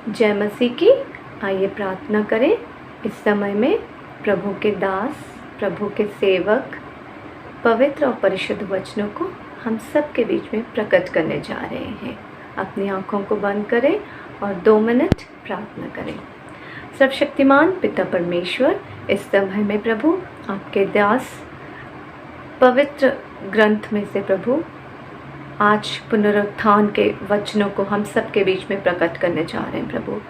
जय मसीह की। आइए प्रार्थना करें। इस समय में प्रभु के दास, प्रभु के सेवक पवित्र और परिशुद्ध वचनों को हम सब के बीच में प्रकट करने जा रहे हैं। अपनी आंखों को बंद करें और 2 मिनट प्रार्थना करें। सर्वशक्तिमान पिता परमेश्वर, इस समय में प्रभु आपके दास पवित्र ग्रंथ में से प्रभु आज पुनरुत्थान के वचनों को हम सब के बीच में प्रकट करने जा रहे हैं प्रभु।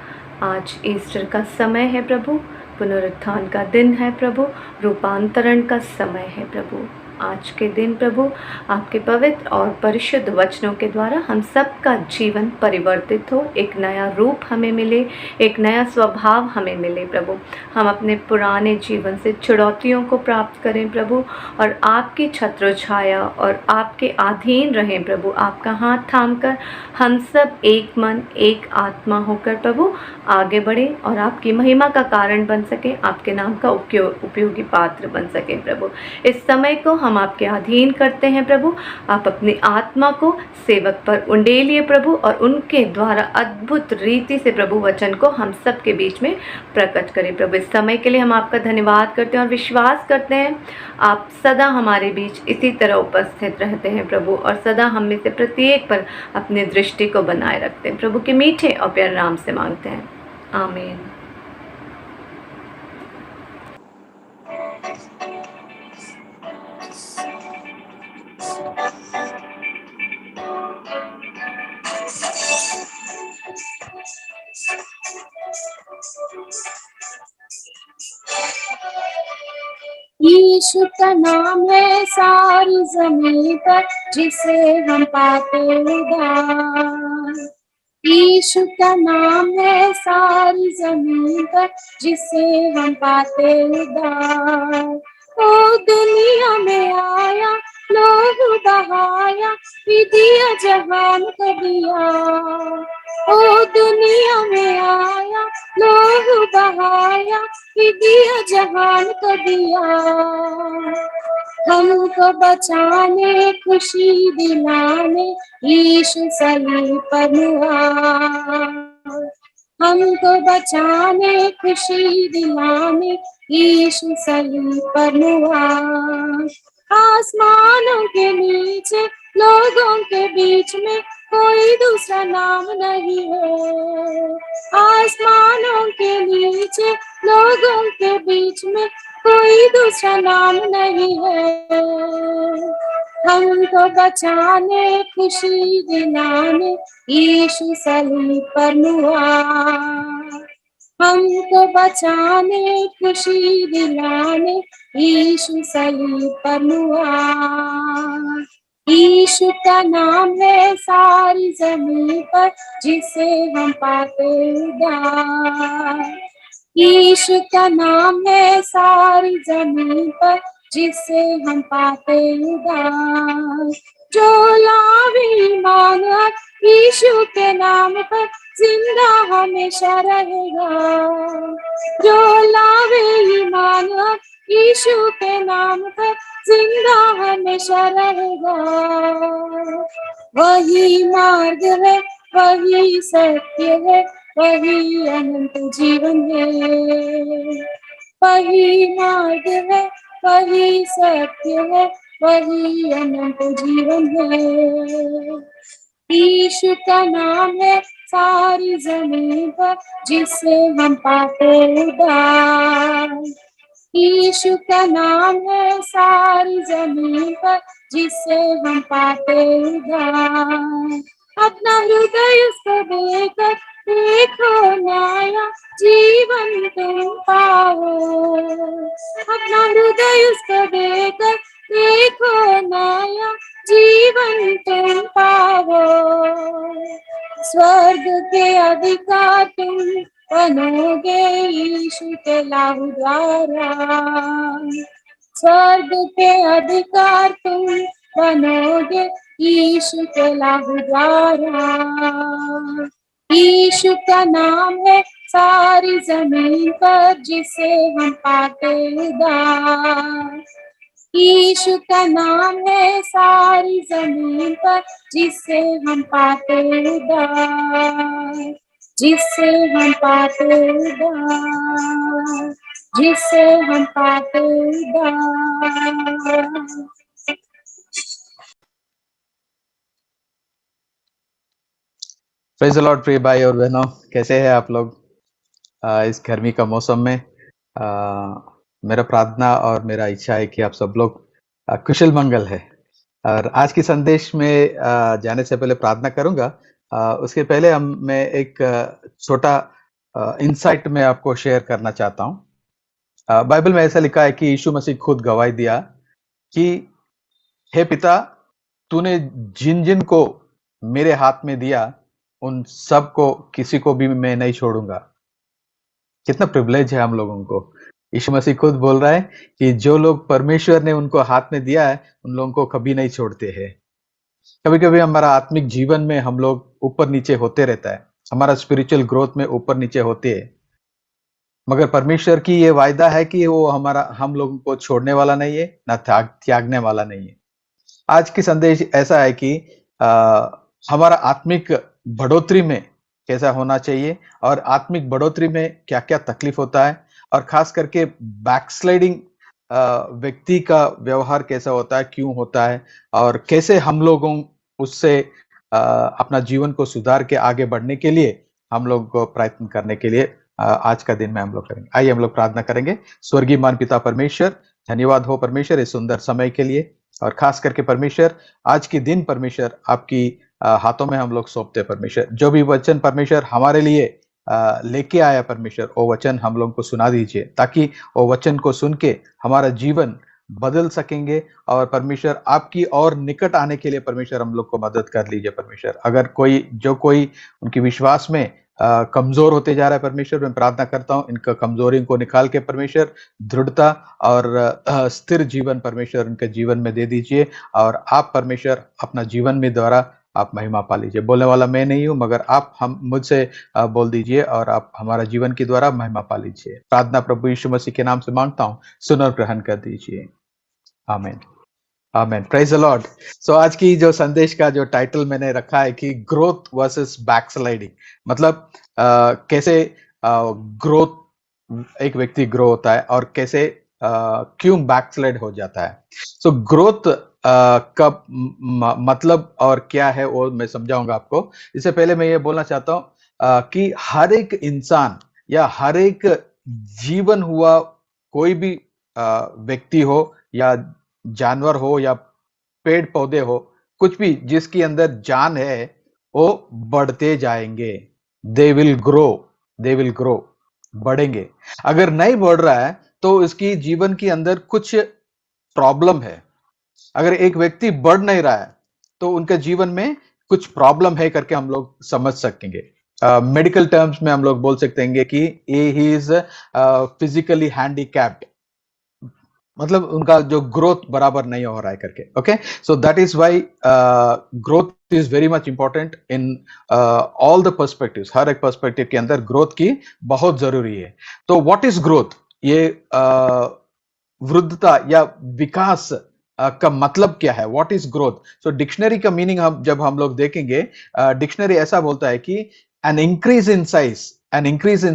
आज ईस्टर का समय है प्रभु, पुनरुत्थान का दिन है प्रभु, रूपांतरण का समय है प्रभु। आज के दिन प्रभु आपके पवित्र और परिशुद्ध वचनों के द्वारा हम सब का जीवन परिवर्तित हो, एक नया रूप हमें मिले, एक नया स्वभाव हमें मिले प्रभु। हम अपने पुराने जीवन से चुनौतियों को प्राप्त करें प्रभु, और आपकी छत्र छाया और आपके अधीन रहें प्रभु। आपका हाथ थामकर हम सब एक मन एक आत्मा होकर प्रभु आगे बढ़े और आपकी महिमा का कारण बन सके, आपके नाम का उपयोगी पात्र बन सके प्रभु। इस समय को हम आपके अधीन करते हैं प्रभु। आप अपनी आत्मा को सेवक पर उंडेलिए प्रभु, और उनके द्वारा अद्भुत रीति से प्रभु वचन को हम सब के बीच में प्रकट करें प्रभु। इस समय के लिए हम आपका धन्यवाद करते हैं और विश्वास करते हैं आप सदा हमारे बीच इसी तरह उपस्थित रहते हैं प्रभु, और सदा हम में से प्रत्येक पर अपनी दृष्टि को बनाए रखते हैं प्रभु के मीठे और प्यारे नाम से मांगते हैं, आमीन। यीशु का नाम है सारी जमीन पर, जिसे हम पाते उद्धार। यीशु का नाम है सारी जमीन पर, जिसे हम पाते उद्धार। ओ दुनिया में आया, लोग बहाया, विधिया जहान को दिया। ओ दुनिया में आया, लोग बहाया, विधिया जहान को दिया। हमको बचाने खुशी दिलाने यीशु सलीब पर हुआ। हमको बचाने खुशी दिलाने यीशु सलीब पर हुआ। आसमानों के नीचे लोगों के बीच में कोई दूसरा नाम नहीं है। आसमानों के नीचे लोगों के बीच में कोई दूसरा नाम नहीं है। हमको बचाने खुशी दिलाने यीशु सलीब पर हुआ। हमको बचाने खुशी दिलाने यीशु सलीब पर हुआ। यीशु का नाम है सारी जमीन पर, जिसे हम पाते उद्धार। यीशु का नाम है सारी जमीन पर, जिसे हम पाते उद्धार। जो लावे ईमान यीशु के नाम पर, जिंदा हमेशा रहेगा। जो लावे ईमान यीशु के नाम पर, जिंदा हमेशा रहेगा। वही मार्ग है, वही सत्य है, वही अनंत जीवन है। वही मार्ग है, वही सत्य है, वही अनंत जीवन है। यीशु का नाम है सारी जमीन पर, जिसे हम पाते उद्धार। यीशु का नाम है सारी जमीन पर, जिसे हम पाते उद्धार। अपना हृदय उसको देकर देखो, नया जीवन तुम पाओ। अपना हृदय उसको देकर देखो, नया जीवन तुम पाओ। स्वर्ग के अधिकार तुम बनोगे यीशु के लहू द्वारा। स्वर्ग के अधिकार तुम बनोगे यीशु के लहू द्वारा। यीशु का नाम है सारी जमीन पर, जिसे हम पाते उद्धार। यीशु का नाम है सारी जमीन पर, जिसे हम पाते उद्धार। जिससे हम पाते उद्धार, जिससे हम पाते उद्धार। प्रेज़ द लॉर्ड प्रिय भाई और बहनों, कैसे हैं आप लोग इस गर्मी का मौसम में। मेरा प्रार्थना और मेरा इच्छा है कि आप सब लोग कुशल मंगल है। और आज की संदेश में जाने से पहले प्रार्थना करूंगा। उसके पहले मैं एक छोटा इंसाइट में आपको शेयर करना चाहता हूं। बाइबल में ऐसा लिखा है कि यीशु मसीह खुद गवाही दिया कि हे पिता, तूने जिन जिन को मेरे हाथ में दिया उन सब को किसी को भी मैं नहीं छोड़ूंगा। कितना प्रिविलेज है हम लोगों को। यीशु मसीह खुद बोल रहा है कि जो लोग परमेश्वर ने उनको हाथ में दिया है उन लोगों को कभी नहीं छोड़ते हैं। कभी कभी हमारा आत्मिक जीवन में हम लोग ऊपर नीचे होते रहता है, हमारा स्पिरिचुअल ग्रोथ में ऊपर नीचे होते हैं, मगर परमेश्वर की ये वायदा है कि वो हम लोगों को छोड़ने वाला नहीं है, ना त्यागने वाला नहीं है। आज की संदेश ऐसा है कि हमारा आत्मिक बढ़ोतरी में कैसा होना चाहिए और आत्मिक बढ़ोतरी में क्या क्या तकलीफ होता है, और खास करके बैकस्लाइडिंग व्यक्ति का व्यवहार कैसा होता है, क्यों होता है, और कैसे हम लोगों उससे अपना जीवन को सुधार के आगे बढ़ने के लिए हम लोग को प्रयत्न करने के लिए आज का दिन में हम लोग करेंगे। आइए हम लोग प्रार्थना करेंगे। स्वर्गीय मान पिता परमेश्वर, धन्यवाद हो परमेश्वर इस सुंदर समय के लिए, और खास करके परमेश्वर आज के दिन परमेश्वर आपकी हाथों में हम लोग सौंपते परमेश्वर। जो भी वचन परमेश्वर हमारे लिए लेके आया परमेश्वर, वो वचन हम लोगों को सुना दीजिए, ताकि वो वचन को सुन के हमारा जीवन बदल सकेंगे, और परमेश्वर आपकी और निकट आने के लिए परमेश्वर हम लोग को मदद कर लीजिए परमेश्वर। अगर कोई उनकी विश्वास में कमजोर होते जा रहा है परमेश्वर, मैं प्रार्थना करता हूँ इनका कमजोरी को निकाल के परमेश्वर दृढ़ता और स्थिर जीवन परमेश्वर उनके जीवन में दे दीजिए, और आप परमेश्वर अपना जीवन में द्वारा आप महिमा पा लीजिए। बोलने वाला मैं नहीं हूं, मगर आप हम मुझसे बोल दीजिए और आप हमारा जीवन के द्वारा महिमा पा लीजिए। प्रार्थना प्रभु यीशु मसीह के नाम से मांगता हूँ, सुन और ग्रहण कर दीजिए। आमीन आमीन। Praise the Lord. सो आज की जो संदेश का जो टाइटल मैंने रखा है कि ग्रोथ वर्सेस बैकस्लाइडिंग, मतलब कैसे ग्रोथ एक व्यक्ति ग्रो होता है और कैसे क्यों बैकस्लाइड हो जाता है। सो ग्रोथ का मतलब और क्या है वो मैं समझाऊंगा आपको। इससे पहले मैं ये बोलना चाहता हूं कि हर एक इंसान या हर एक जीवन हुआ कोई भी व्यक्ति हो या जानवर हो या पेड़ पौधे हो, कुछ भी जिसके अंदर जान है वो बढ़ते जाएंगे। दे विल ग्रो, बढ़ेंगे। अगर नहीं बढ़ रहा है तो इसकी जीवन के अंदर कुछ प्रॉब्लम है। अगर एक व्यक्ति बढ़ नहीं रहा है तो उनके जीवन में कुछ प्रॉब्लम है करके हम लोग समझ सकेंगे। मेडिकल टर्म्स में हम लोग बोल सकते हैं कि ही इज फिजिकली हैंडीकैप्ड, मतलब उनका जो ग्रोथ बराबर नहीं हो रहा है करके। Okay, so that is why growth is very much important in all the perspectives. हर एक पर्सपेक्टिव के अंदर ग्रोथ की बहुत जरूरी है। तो व्हाट इज ग्रोथ? ये वृद्धता या विकास का मतलब क्या है? What is growth? So dictionary का मीनिंग जब हम लोग देखेंगे, डिक्शनरी ऐसा बोलता है कि an increase in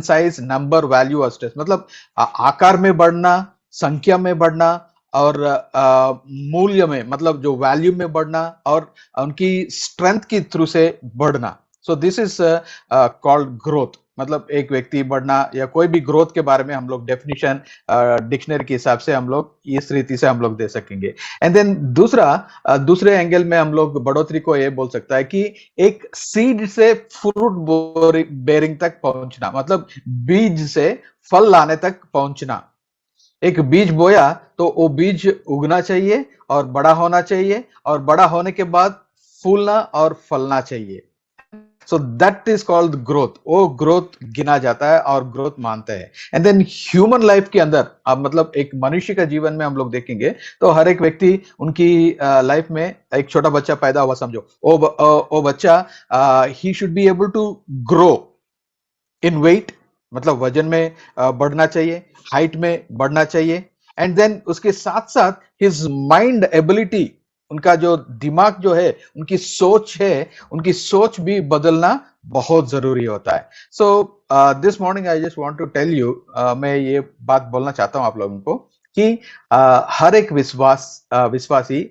size, number, value और स्ट्रेस, मतलब आकार में बढ़ना, संख्या में बढ़ना, और मूल्य में, मतलब जो वैल्यू में बढ़ना, और उनकी स्ट्रेंथ की थ्रू से बढ़ना। So this is called growth. मतलब एक व्यक्ति बढ़ना या कोई भी ग्रोथ के बारे में हम लोग डेफिनेशन डिक्शनरी के हिसाब से हम लोग इस रीति से हम लोग दे सकेंगे। एंड देन दूसरे एंगल में हम लोग बढ़ोतरी को ये बोल सकता है कि एक सीड से फ्रूट बेरिंग तक पहुंचना, मतलब बीज से फल लाने तक पहुंचना। एक बीज बोया तो वो बीज उगना चाहिए और बड़ा होना चाहिए, और बड़ा होने के बाद फूलना और फलना चाहिए। सो दैट इज कॉल्ड ग्रोथ। वो ग्रोथ गिना जाता है और ग्रोथ मानते हैं। एंड देन ह्यूमन लाइफ के अंदर, अब मतलब एक मनुष्य का जीवन में हम लोग देखेंगे तो हर एक व्यक्ति उनकी लाइफ में, एक छोटा बच्चा पैदा हुआ समझो, वो बच्चा ही should be able to grow in weight, मतलब वजन में बढ़ना चाहिए, हाइट में बढ़ना चाहिए, एंड देन उसके साथ साथ हिज माइंड एबिलिटी उनका जो दिमाग जो है, उनकी सोच है, उनकी सोच भी बदलना बहुत जरूरी होता है. So this morning I just want to tell you, मैं ये बात बोलना चाहता हूं आप लोगों को कि हर एक विश्वासी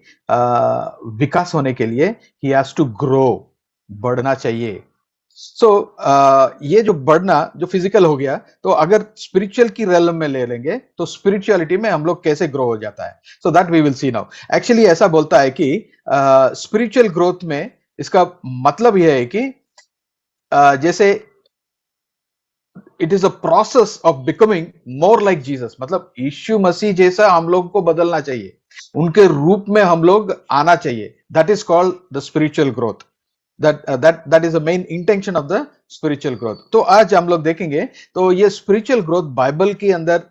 विकास होने के लिए ही हैज टू ग्रो, बढ़ना चाहिए. सो ये जो बढ़ना जो फिजिकल हो गया, तो अगर स्पिरिचुअल की रेलम में ले लेंगे तो स्पिरिचुअलिटी में हम लोग कैसे ग्रो हो जाता है, so that we will see now. Actually ऐसा बोलता है कि स्पिरिचुअल ग्रोथ में इसका मतलब यह है कि जैसे it is a process of becoming more like Jesus, मतलब यीशु मसीह जैसा हम लोग को बदलना चाहिए, उनके रूप में हम लोग आना चाहिए. That is called the spiritual growth. that is the main intention of the spiritual growth. तो आज हम लोग देखेंगे तो ये spiritual growth बाइबल के अंदर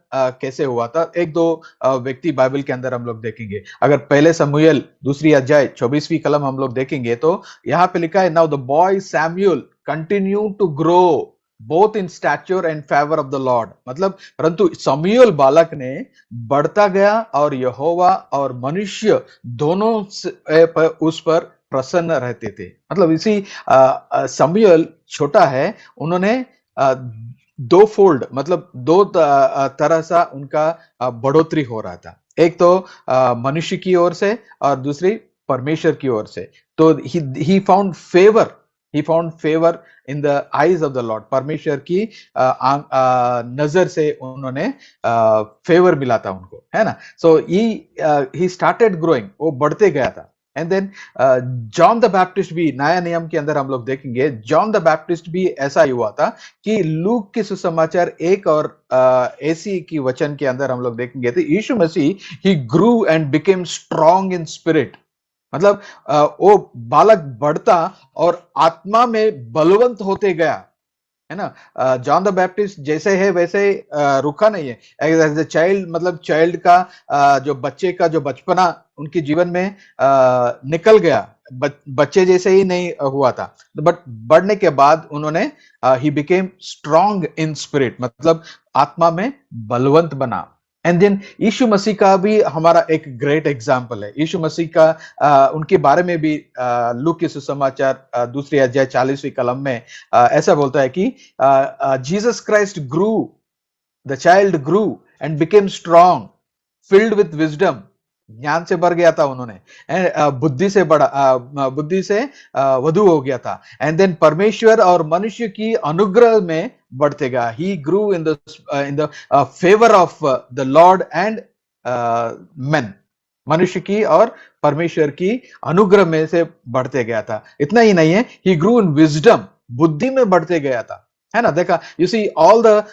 कैसे हुआ था. एक दो व्यक्ति बाइबल के अंदर हम लोग देखेंगे. अगर पहले समूएल 2 अध्याय 24वीं कलम हम लोग देखेंगे तो यहाँ पे लिखा है, now the boy Samuel continue to grow both in stature and favour of the Lord. मतलब परंतु समूएल बालक ने बढ़ता गया और यहोवा और मनुष्य दोनों उस पर प्रसन्न रहते थे. मतलब इसी समूएल छोटा है, उन्होंने दो फोल्ड, मतलब दो तरह सा उनका बढ़ोतरी हो रहा था. एक तो मनुष्य की ओर से और दूसरी परमेश्वर की ओर से. तो he found favour in the eyes of the lord. परमेश्वर की नजर से उन्होंने फेवर मिला था उनको, है ना. सो ही स्टार्टेड ग्रोइंग, वो बढ़ते गया था. And then John the Baptist भी नया नियम के अंदर हम लोग देखेंगे, जॉन द बैप्टिस्ट भी ऐसा ही हुआ था कि लूक के सुसमाचार 1 और AC की वचन के अंदर हम लोग देखेंगे तो यीशु मसीह he grew and became strong in spirit. मतलब वो बालक बढ़ता और आत्मा में बलवंत होते गया, है ना. जॉन द बैप्टिस्ट जैसे है वैसे रुका नहीं है. एज ए चाइल्ड, मतलब चाइल्ड का जो बच्चे का जो बचपना उनके जीवन में निकल गया, बच्चे जैसे ही नहीं हुआ था, बट बढ़ने के बाद उन्होंने he became strong in spirit, मतलब आत्मा में बलवंत बना. एंड देन यीशु मसीह का भी हमारा एक ग्रेट एग्जाम्पल है. यीशु मसीह का उनके बारे में भी लूक के सुसमाचार 2 अध्याय 40वीं कलम में ऐसा बोलता है कि Jesus Christ grew, the child grew and became strong, filled with wisdom. ज्ञान से भर गया था उन्होंने, बुद्धि से वधु हो गया था. एंड देन परमेश्वर और मनुष्य की अनुग्रह में बढ़ते गया. He grew in the favour of the Lord and men. मनुष्य की और परमेश्वर की अनुग्रह में से बढ़ते गया था. इतना ही नहीं है, ही ग्रू इन विजडम, बुद्धि में बढ़ते गया था, है ना. देखा, you see all the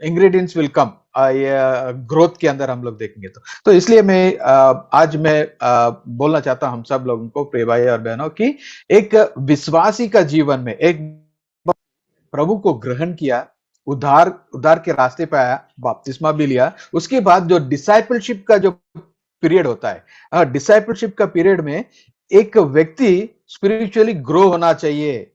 ingredients will come growth के अंदर हम लोग देखेंगे. तो इसलिए मैं आज बोलना चाहता हूं हम सब लोगों को, प्रिय भाई और बहनों, कि एक विश्वासी का जीवन में एक प्रभु को ग्रहण किया, उद्धार के रास्ते पे आया, बपतिस्मा भी लिया, उसके बाद जो डिसाइपलशिप का जो पीरियड होता है, डिसाइपलशिप का पीरियड में एक व्यक्ति स्पिरिचुअली ग्रो होना चाहिए.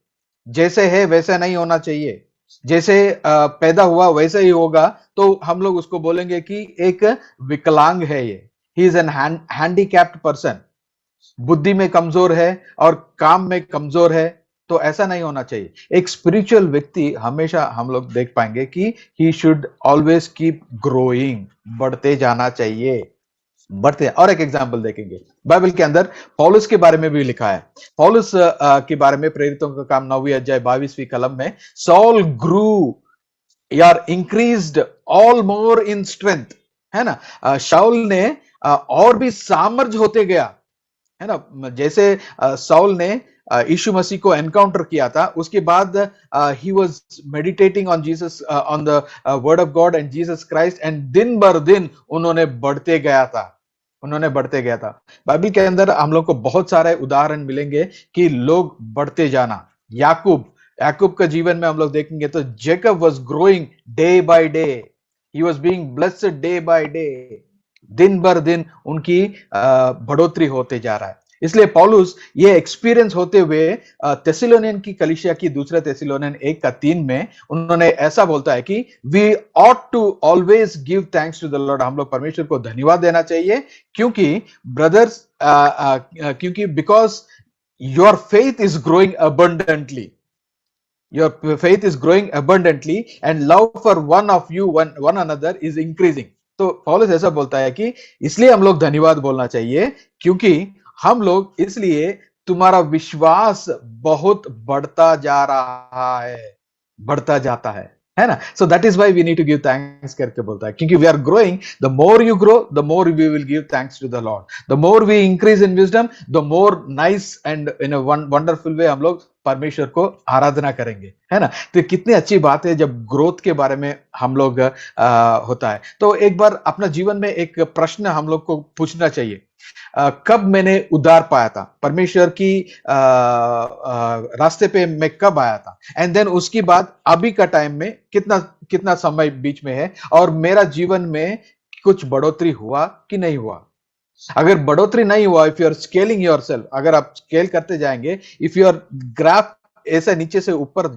जैसे है वैसा नहीं होना चाहिए. जैसे पैदा हुआ वैसा ही होगा तो हम लोग उसको बोलेंगे कि एक विकलांग है ये, he is an handicapped person. बुद्धि में कमजोर है और काम में कमजोर है, तो ऐसा नहीं होना चाहिए. एक स्पिरिचुअल व्यक्ति हमेशा हम लोग देख पाएंगे कि he should always keep growing, बढ़ते जाना चाहिए, बढ़ते. और एक एग्जाम्पल देखेंगे बाइबल के अंदर, पौलुस के बारे में भी लिखा है. पौलुस के बारे में प्रेरितों का काम 9वीं अध्याय 22वीं कलम में, सॉल ग्रू यार increased all more in strength, है ना. शाऊल ने और भी सामर्थ होते गया, है ना. जैसे शाऊल ने यीशु मसीह को एनकाउंटर किया था, उसके बाद he was meditating on Jesus, on the word of God and Jesus Christ, and दिन भर दिन उन्होंने बढ़ते गया था. बाइबल के अंदर हम लोग को बहुत सारे उदाहरण मिलेंगे कि लोग बढ़ते जाना. याकूब का जीवन में हम लोग देखेंगे तो Jacob was growing day by day, he was being blessed day by day. दिन भर दिन उनकी बढ़ोतरी होते जा रहा है. इसलिए पौलुस ये एक्सपीरियंस होते हुए थेसलोनियन की कलीसिया की दूसरे थेसलोनियन 1:3 में उन्होंने ऐसा बोलता है कि we ought to always give thanks to the lord, हम लोग परमेश्वर को धन्यवाद देना चाहिए, क्योंकि ब्रदर्स क्योंकि because your faith is growing abundantly, your faith is growing abundantly and love for one of you one another is increasing. तो पौलुस ऐसा बोलता है कि इसलिए हम लोग धन्यवाद बोलना चाहिए, क्योंकि हम लोग इसलिए तुम्हारा विश्वास बहुत बढ़ता जा रहा है, बढ़ता जाता है ना. So that is why we need to give thanks करके बोलता है, क्योंकि we are growing, the more you grow the more we will give thanks to the lord, the more we increase in wisdom the more nice and in a wonderful way हम लोग परमेश्वर को आराधना करेंगे, है ना. तो कितनी अच्छी बात है जब ग्रोथ के बारे में हम लोग होता है. तो एक बार अपना जीवन में एक प्रश्न हम लोग को पूछना चाहिए, कब मैंने उद्धार पाया था, परमेश्वर की रास्ते पे मैं कब आया था, एंड देन उसके बाद अभी का टाइम में कितना समय बीच में है, और मेरा जीवन में कुछ बढ़ोतरी हुआ कि नहीं हुआ. अगर बढ़ोतरी नहीं हुआ, if you are scaling yourself, अगर आप स्केल करते जाएंगे, इफ योर ग्राफ ऐसा नीचे से ऊपर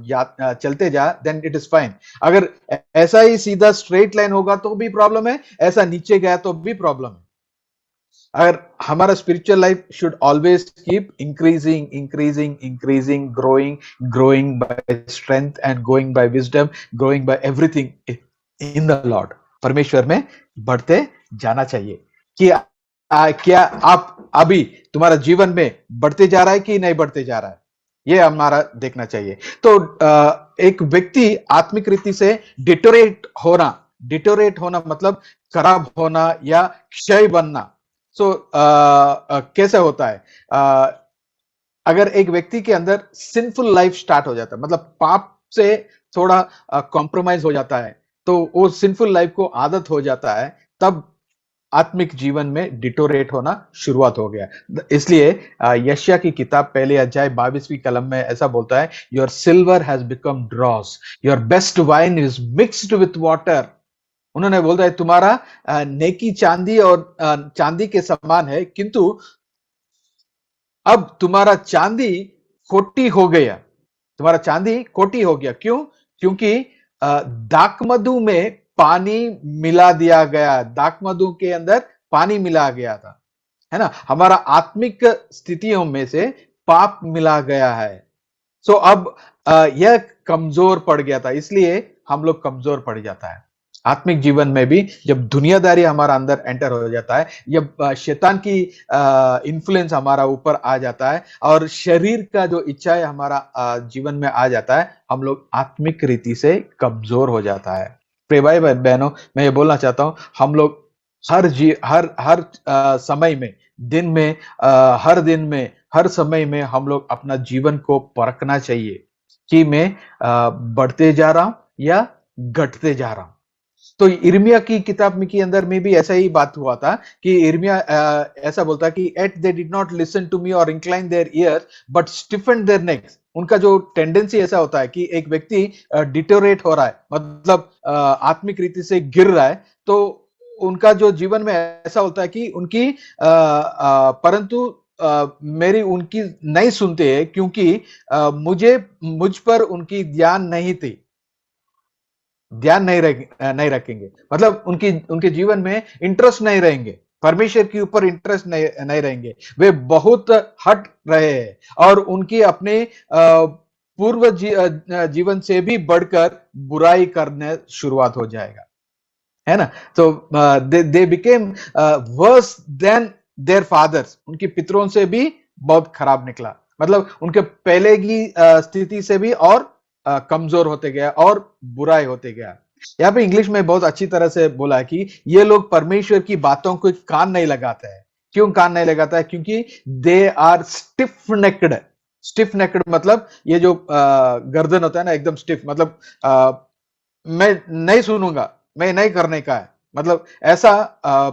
चलते जा, देन इट इज फाइन. अगर ऐसा ही सीधा स्ट्रेट लाइन होगा तो भी प्रॉब्लम है, ऐसा नीचे गया तो भी प्रॉब्लम है. अगर हमारा spiritual life should always keep increasing, growing by strength and growing by wisdom, growing by everything in the lord. परमेश्वर में बढ़ते जाना चाहिए. कि क्या आप अभी तुम्हारा जीवन में बढ़ते जा रहा है कि नहीं बढ़ते जा रहा है, ये हमारा देखना चाहिए. तो एक व्यक्ति आत्मिक रीति से डिटोरेट होना मतलब खराब होना या क्षय बनना. सो कैसे होता है, अगर एक व्यक्ति के अंदर सिंफुल लाइफ स्टार्ट हो जाता है, मतलब पाप से थोड़ा कॉम्प्रोमाइज हो जाता है, तो वो सिंफुल लाइफ को आदत हो जाता है, तब आत्मिक जीवन में डिटोरेट होना शुरुआत हो गया. इसलिए यशायाह की किताब पहले अध्याय 22वीं कलम में ऐसा बोलता है, your silver has become dross, your best wine is mixed with water. उन्होंने बोलता है तुम्हारा नेकी चांदी और चांदी के समान है, किंतु अब तुम्हारा चांदी खोटी हो गया. क्यों? क्योंकि दाखमधु में पानी मिला दिया गया, दाखमधु के अंदर पानी मिला गया था, है ना. हमारा आत्मिक स्थितियों में से पाप मिला गया है. सो अब यह कमजोर पड़ गया था, इसलिए हम लोग कमजोर पड़ जाता है. आत्मिक जीवन में भी जब दुनियादारी हमारा अंदर एंटर हो जाता है, जब शैतान की इन्फ्लुएंस हमारा ऊपर आ जाता है, और शरीर का जो इच्छा है हमारा जीवन में आ जाता है, हम लोग आत्मिक रीति से कमजोर हो जाता है. प्रिय भाई बहनों, मैं ये बोलना चाहता हूं, हम लोग हर समय में, दिन में, हर दिन में, हर समय में हम लोग अपना जीवन को परखना चाहिए कि मैं बढ़ते जा रहा हूं या घटते जा रहा हूं. तो इर्मिया की किताब में के अंदर में भी ऐसा ही बात हुआ था कि इर्मिया ऐसा बोलता कि yet they did not listen to me और incline their ear but stiffen their necks. उनका जो टेंडेंसी ऐसा होता है कि एक व्यक्ति डिटोरेट हो रहा है, मतलब आत्मिक रीति से गिर रहा है, तो उनका जो जीवन में ऐसा होता है कि उनकी परंतु मेरी उनकी नहीं सुनते हैं, क्योंकि मुझ पर उनकी ध्यान नहीं रखेंगे, मतलब उनके जीवन में इंटरेस्ट नहीं रहेंगे, परमेश्वर के ऊपर इंटरेस्ट नहीं रहेंगे. वे बहुत हट रहे हैं और उनकी अपने पूर्व जीवन से भी बढ़कर बुराई करने शुरुआत हो जाएगा, है ना. तो they became worse than their fathers. उनके पितरों से भी बहुत खराब निकला, मतलब उनके पहले की स्थिति से भी और कमजोर होते गया और बुराई होते गया. यहाँ पे इंग्लिश में बहुत अच्छी तरह से बोला कि ये लोग परमेश्वर की बातों को कान नहीं लगाते हैं. क्यों कान नहीं लगाता है? क्योंकि दे आर स्टिफ नेक्ड मतलब ये जो गर्दन होता है ना, एकदम स्टिफ, मतलब मैं नहीं सुनूंगा, मैं नहीं करने का है, मतलब ऐसा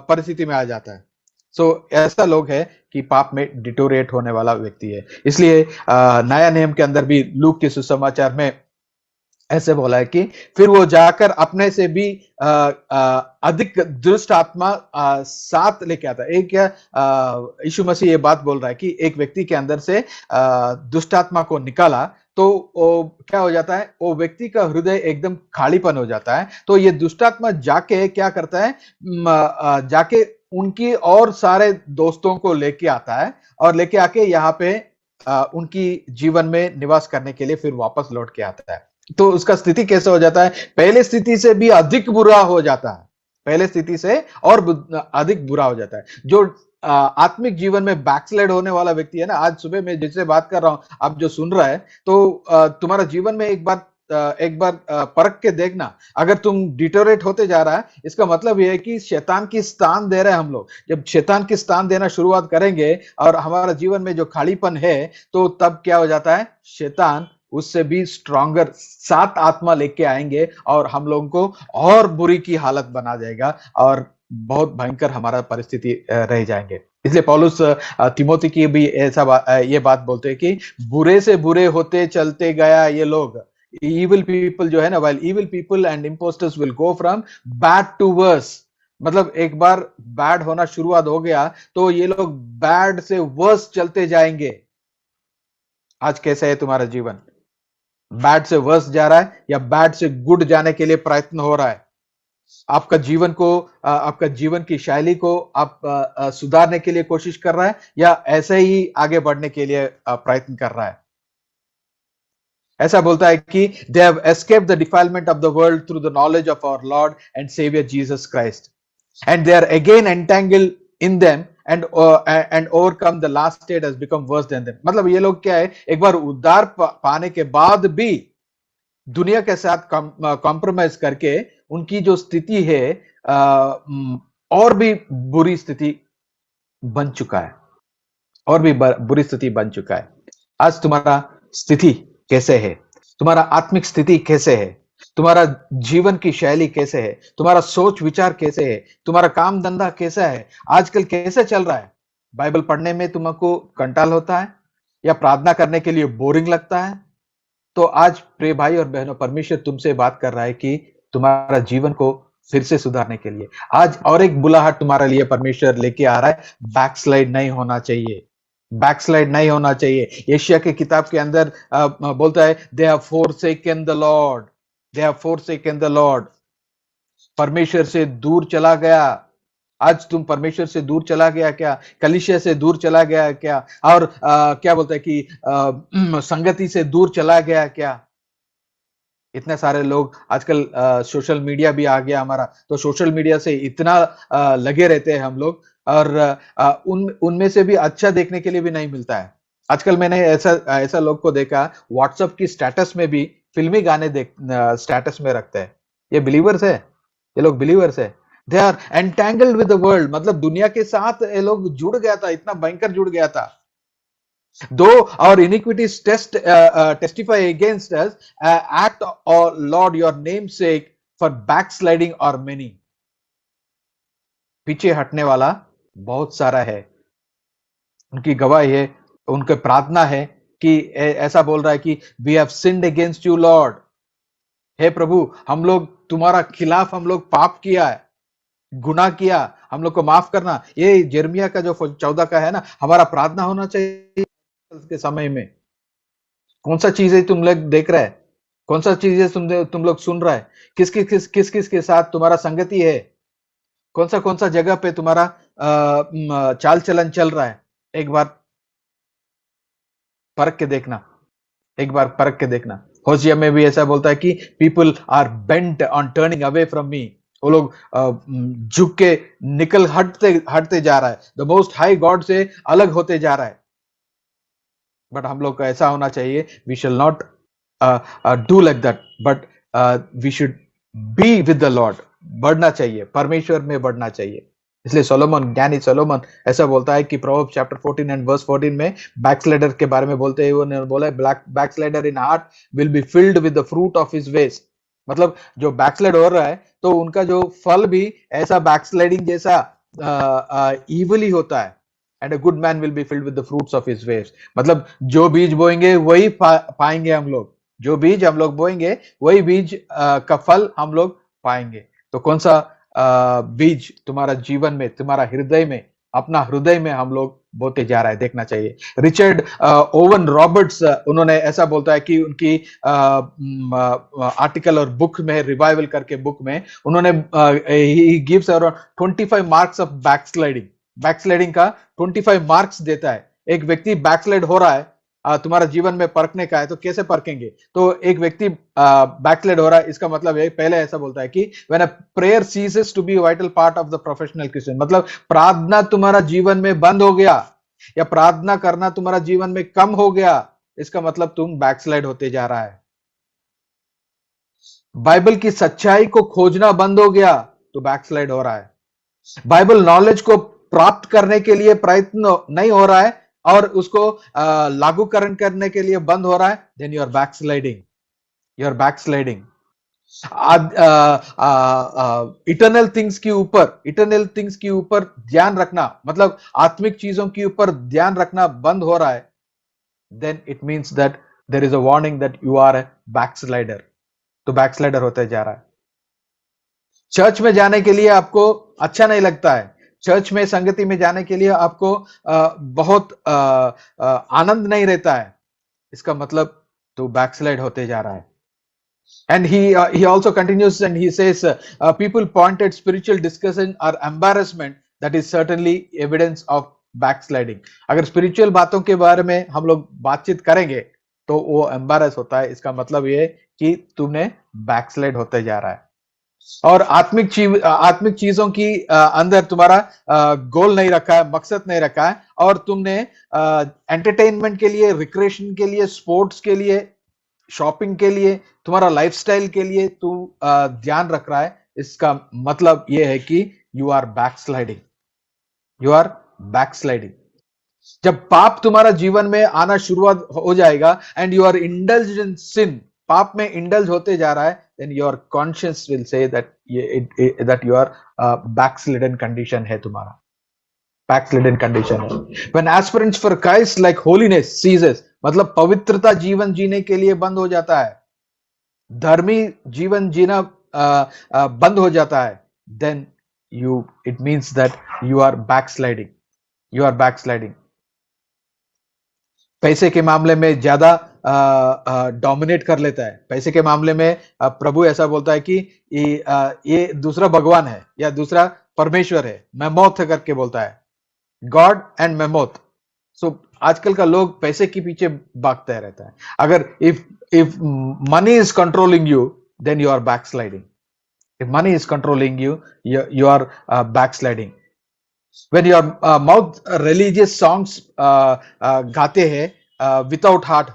परिस्थिति में आ जाता है. सो ऐसा लोग है कि पाप में डिटोरेट होने वाला व्यक्ति है. इसलिए नया नियम के अंदर भी लूक के सुसमाचार में ऐसे बोला है कि फिर वो जाकर अपने से भी अधिक दुष्ट आत्मा साथ लेके आता है। एक यीशु मसीह ये बात बोल रहा है कि एक व्यक्ति के अंदर से दुष्ट आत्मा को निकाला तो वो क्या हो जाता है, वो व्यक्ति का हृदय एकदम खालीपन हो जाता है। तो ये दुष्ट आत्मा जाके क्या करता है, जाके उनकी और सारे दोस्तों को लेके आता है और लेके आके यहाँ पे उनकी जीवन में निवास करने के लिए फिर वापस लौट के आता है। तो उसका स्थिति कैसे हो जाता है, पहले स्थिति से भी अधिक बुरा हो जाता है, पहले स्थिति से और अधिक बुरा हो जाता है। जो आत्मिक जीवन में बैकस्लाइड होने वाला व्यक्ति है ना, आज सुबह मैं जिससे बात कर रहा हूं, आप जो सुन रहा है, तो तुम्हारा जीवन में एक बार परख के देखना। अगर तुम डिटोरेट होते जा रहा है, इसका मतलब यह है कि शैतान की स्थान दे रहे हैं हम लोग। जब शैतान की स्थान देना शुरुआत करेंगे और हमारा जीवन में जो खालीपन है, तो तब क्या हो जाता है, शैतान उससे भी स्ट्रॉन्गर 7 आत्मा लेके आएंगे और हम लोगों को और बुरी की हालत बना जाएगा और बहुत भयंकर हमारा परिस्थिति रह जाएंगे। इसलिए पौलुस तिमोथी की भी ये बात बोलते हैं कि बुरे से बुरे होते चलते गया ये लोग। evil people जो है ना, while evil people and imposters will go from bad to worse, मतलब एक बार बैड होना शुरुआत हो गया तो ये लोग बैड से वर्स चलते जाएंगे। आज कैसा है तुम्हारा जीवन, बैड से वर्स जा रहा है या बैड से गुड जाने के लिए प्रयत्न हो रहा है? आपका जीवन को, आपका जीवन की शैली को आप सुधारने के लिए कोशिश कर रहा है या ऐसे ही आगे बढ़ने के लिए प्रयत्न कर रहा है? ऐसा बोलता है कि they have escaped the defilement of the world through the knowledge of our Lord and Savior Jesus Christ, and they are again entangled in them and overcome the last state has become worse than them। मतलब ये लोग क्या है, एक बार उद्धार पाने के बाद भी दुनिया के साथ कॉम्प्रोमाइज करके उनकी जो स्थिति है और भी बुरी स्थिति बन चुका है, और भी बुरी स्थिति बन चुका है। आज तुम्हारा स्थिति कैसे है, तुम्हारा आत्मिक स्थिति कैसे है, तुम्हारा जीवन की शैली कैसे है, तुम्हारा सोच विचार कैसे है, तुम्हारा काम धंधा कैसा है, आजकल कैसे चल रहा है? बाइबल पढ़ने में तुमको कंटाल होता है या प्रार्थना करने के लिए बोरिंग लगता है? तो आज प्रिय भाई और बहनों, परमेश्वर तुमसे बात कर रहा है कि तुम्हारा जीवन को फिर से सुधारने के लिए आज और एक बुलाहट तुम्हारे लिए परमेश्वर लेके आ रहा है। बैकस्लाइड नहीं होना चाहिए, बैकस्लाइड नहीं होना चाहिए। यशायाह के किताब के अंदर बोलता है, they have forsaken the Lord, they have forsaken the lord. परमेश्वर से दूर चला गया। आज तुम परमेश्वर से दूर चला गया क्या? कलीसिया से दूर चला गया क्या? और क्या बोलता है कि संगति से दूर चला गया क्या? इतने सारे लोग आजकल सोशल मीडिया भी आ गया हमारा, तो सोशल मीडिया से इतना लगे रहते हैं हम लोग, और उनमें से भी अच्छा देखने के लिए भी नहीं मिलता है। आजकल मैंने ऐसा लोग को देखा, व्हाट्सएप की स्टेटस में भी फिल्मी गाने स्टेटस में रखते हैं। ये बिलीवर्स है, ये लोग बिलीवर्स है। They are entangled with the world, मतलब दुनिया के साथ ये लोग जुड़ गया था, इतना भयंकर जुड़ गया था। Though our iniquities testify against us, act, O Lord, your name's sake, for backsliding are many। पीछे हटने वाला बहुत सारा है, उनकी गवाही है, उनके प्रार्थना है कि ऐसा बोल रहा है कि we have sinned against you Lord। हे प्रभु, हम लोग तुम्हारा खिलाफ हम लोग पाप किया है, गुनाह किया, हम लोग को माफ करना। ये यिर्मयाह का जो 14 का है ना, हमारा प्रार्थना होना चाहिए के समय में। कौन सा चीजें तुम लोग देख रहे हैं, कौन सा चीजें तुम लोग सुन रहा है, किस किस के साथ तुम्हारा संगति है, कौन सा जगह पे तुम्हारा चाल चलन चल रहा है। एक बार परख के देखना, एक बार परख के देखना। होशिया में भी ऐसा बोलता है कि people are bent on turning away from me. वो लोग झुक के हटते जा रहा है, द मोस्ट हाई गॉड से अलग होते जा रहा है। बट हम लोग को ऐसा होना चाहिए, we shall not do like that, but we should be with the lord. बढ़ना चाहिए, परमेश्वर में बढ़ना चाहिए। इसलिए सोलोमन, ज्ञानी सोलोमन ऐसा बोलता है कि प्रोवर्ब्स चैप्टर 14 एंड वर्स 14 में बैकस्लाइडर के बारे में बोलते हैं, उन्होंने बोला है, backslider in heart will be filled with the fruit of his ways. मतलब जो बैकस्लाइड हो रहा है तो उनका जो फल भी ऐसा बैकस्लाइडिंग जैसा इविली होता है। And a good man will be filled with the fruits of his ways. मतलब जो बीज बोएंगे वही पाएंगे हम लोग। जो बीज हम लोग बोएंगे वही बीज का फल हम लोग पाएंगे। तो कौन सा बीज तुम्हारा जीवन में, तुम्हारा हृदय में, अपना हृदय में हम लोग बोते जा रहा है, देखना चाहिए। रिचर्ड ओवन रॉबर्ट्स उन्होंने ऐसा बोलता है कि उनकी आर्टिकल और बुक में, रिवाइवल करके बुक में, उन्होंने he gives around 25 marks of backsliding का 25 मार्क्स देता है। एक व्यक्ति बैकस्लाइड हो रहा है, तुम्हारा जीवन में परखने का है, तो कैसे परखेंगे? तो एक व्यक्ति बैकस्लाइड हो रहा है, इसका मतलब है, पहले ऐसा बोलता है कि when a prayer ceases to be vital part of the professional Christian, मतलब प्रार्थना तुम्हारा जीवन में बंद हो गया या प्रार्थना करना तुम्हारा जीवन में कम हो गया, इसका मतलब तुम बैकस्लाइड होते जा रहा है। बाइबल की सच्चाई को खोजना बंद हो गया तो बैकस्लाइड हो रहा है। बाइबल नॉलेज को प्राप्त करने के लिए प्रयत्न नहीं हो रहा है और उसको लागूकरण करने के लिए बंद हो रहा है, then you are backsliding. Eternal things के ऊपर ध्यान रखना, मतलब आत्मिक चीजों के ऊपर ध्यान रखना बंद हो रहा है, then it means that there is a warning that you are a backslider. तो बैकस्लाइडर होते जा रहा है। चर्च में जाने के लिए आपको अच्छा नहीं लगता है, चर्च में संगति में जाने के लिए आपको बहुत आनंद नहीं रहता है, इसका मतलब तो बैकस्लाइड होते जा रहा है। And he also continues and he says, people point at spiritual discussion or embarrassment, that is certainly evidence of backsliding. अगर स्पिरिचुअल बातों के बारे में हम लोग बातचीत करेंगे तो वो एम्बारस होता है, इसका मतलब ये कि तुमने बैकस्लाइड होते जा रहा है। और आत्मिक चीजों की अंदर तुम्हारा गोल नहीं रखा है, मकसद नहीं रखा है, और तुमने एंटरटेनमेंट के लिए, रिक्रिएशन के लिए, स्पोर्ट्स के लिए, शॉपिंग के लिए, तुम्हारा लाइफस्टाइल के लिए तू ध्यान रख रहा है, इसका मतलब यह है कि यू आर बैकस्लाइडिंग। जब पाप तुम्हारा जीवन में आना शुरुआत हो जाएगा एंड यू आर इंडल्ज्ड इन सिन, पाप में इंडल्ज होते जा रहा है, then your conscience will say that you are backslidden condition है, तुम्हारा backslidden condition है। When aspirants for Christ like holiness ceases, मतलब पवित्रता जीवन जीने के लिए बंद हो जाता है, धर्मी जीवन जीना बंद हो जाता है, then it means that you are backsliding। पैसे के मामले में ज्यादा डोमिनेट कर लेता है, पैसे के मामले में प्रभु ऐसा बोलता है कि ये दूसरा भगवान है या दूसरा परमेश्वर है, मेमोथ करके बोलता है, गॉड एंड मेमोथ। सो आजकल का लोग पैसे के पीछे भागता रहता है। अगर if money is controlling you, then you are backsliding. If money is controlling you, you are backsliding. When your mouth religious songs गाते हैं विदाउट हार्ट,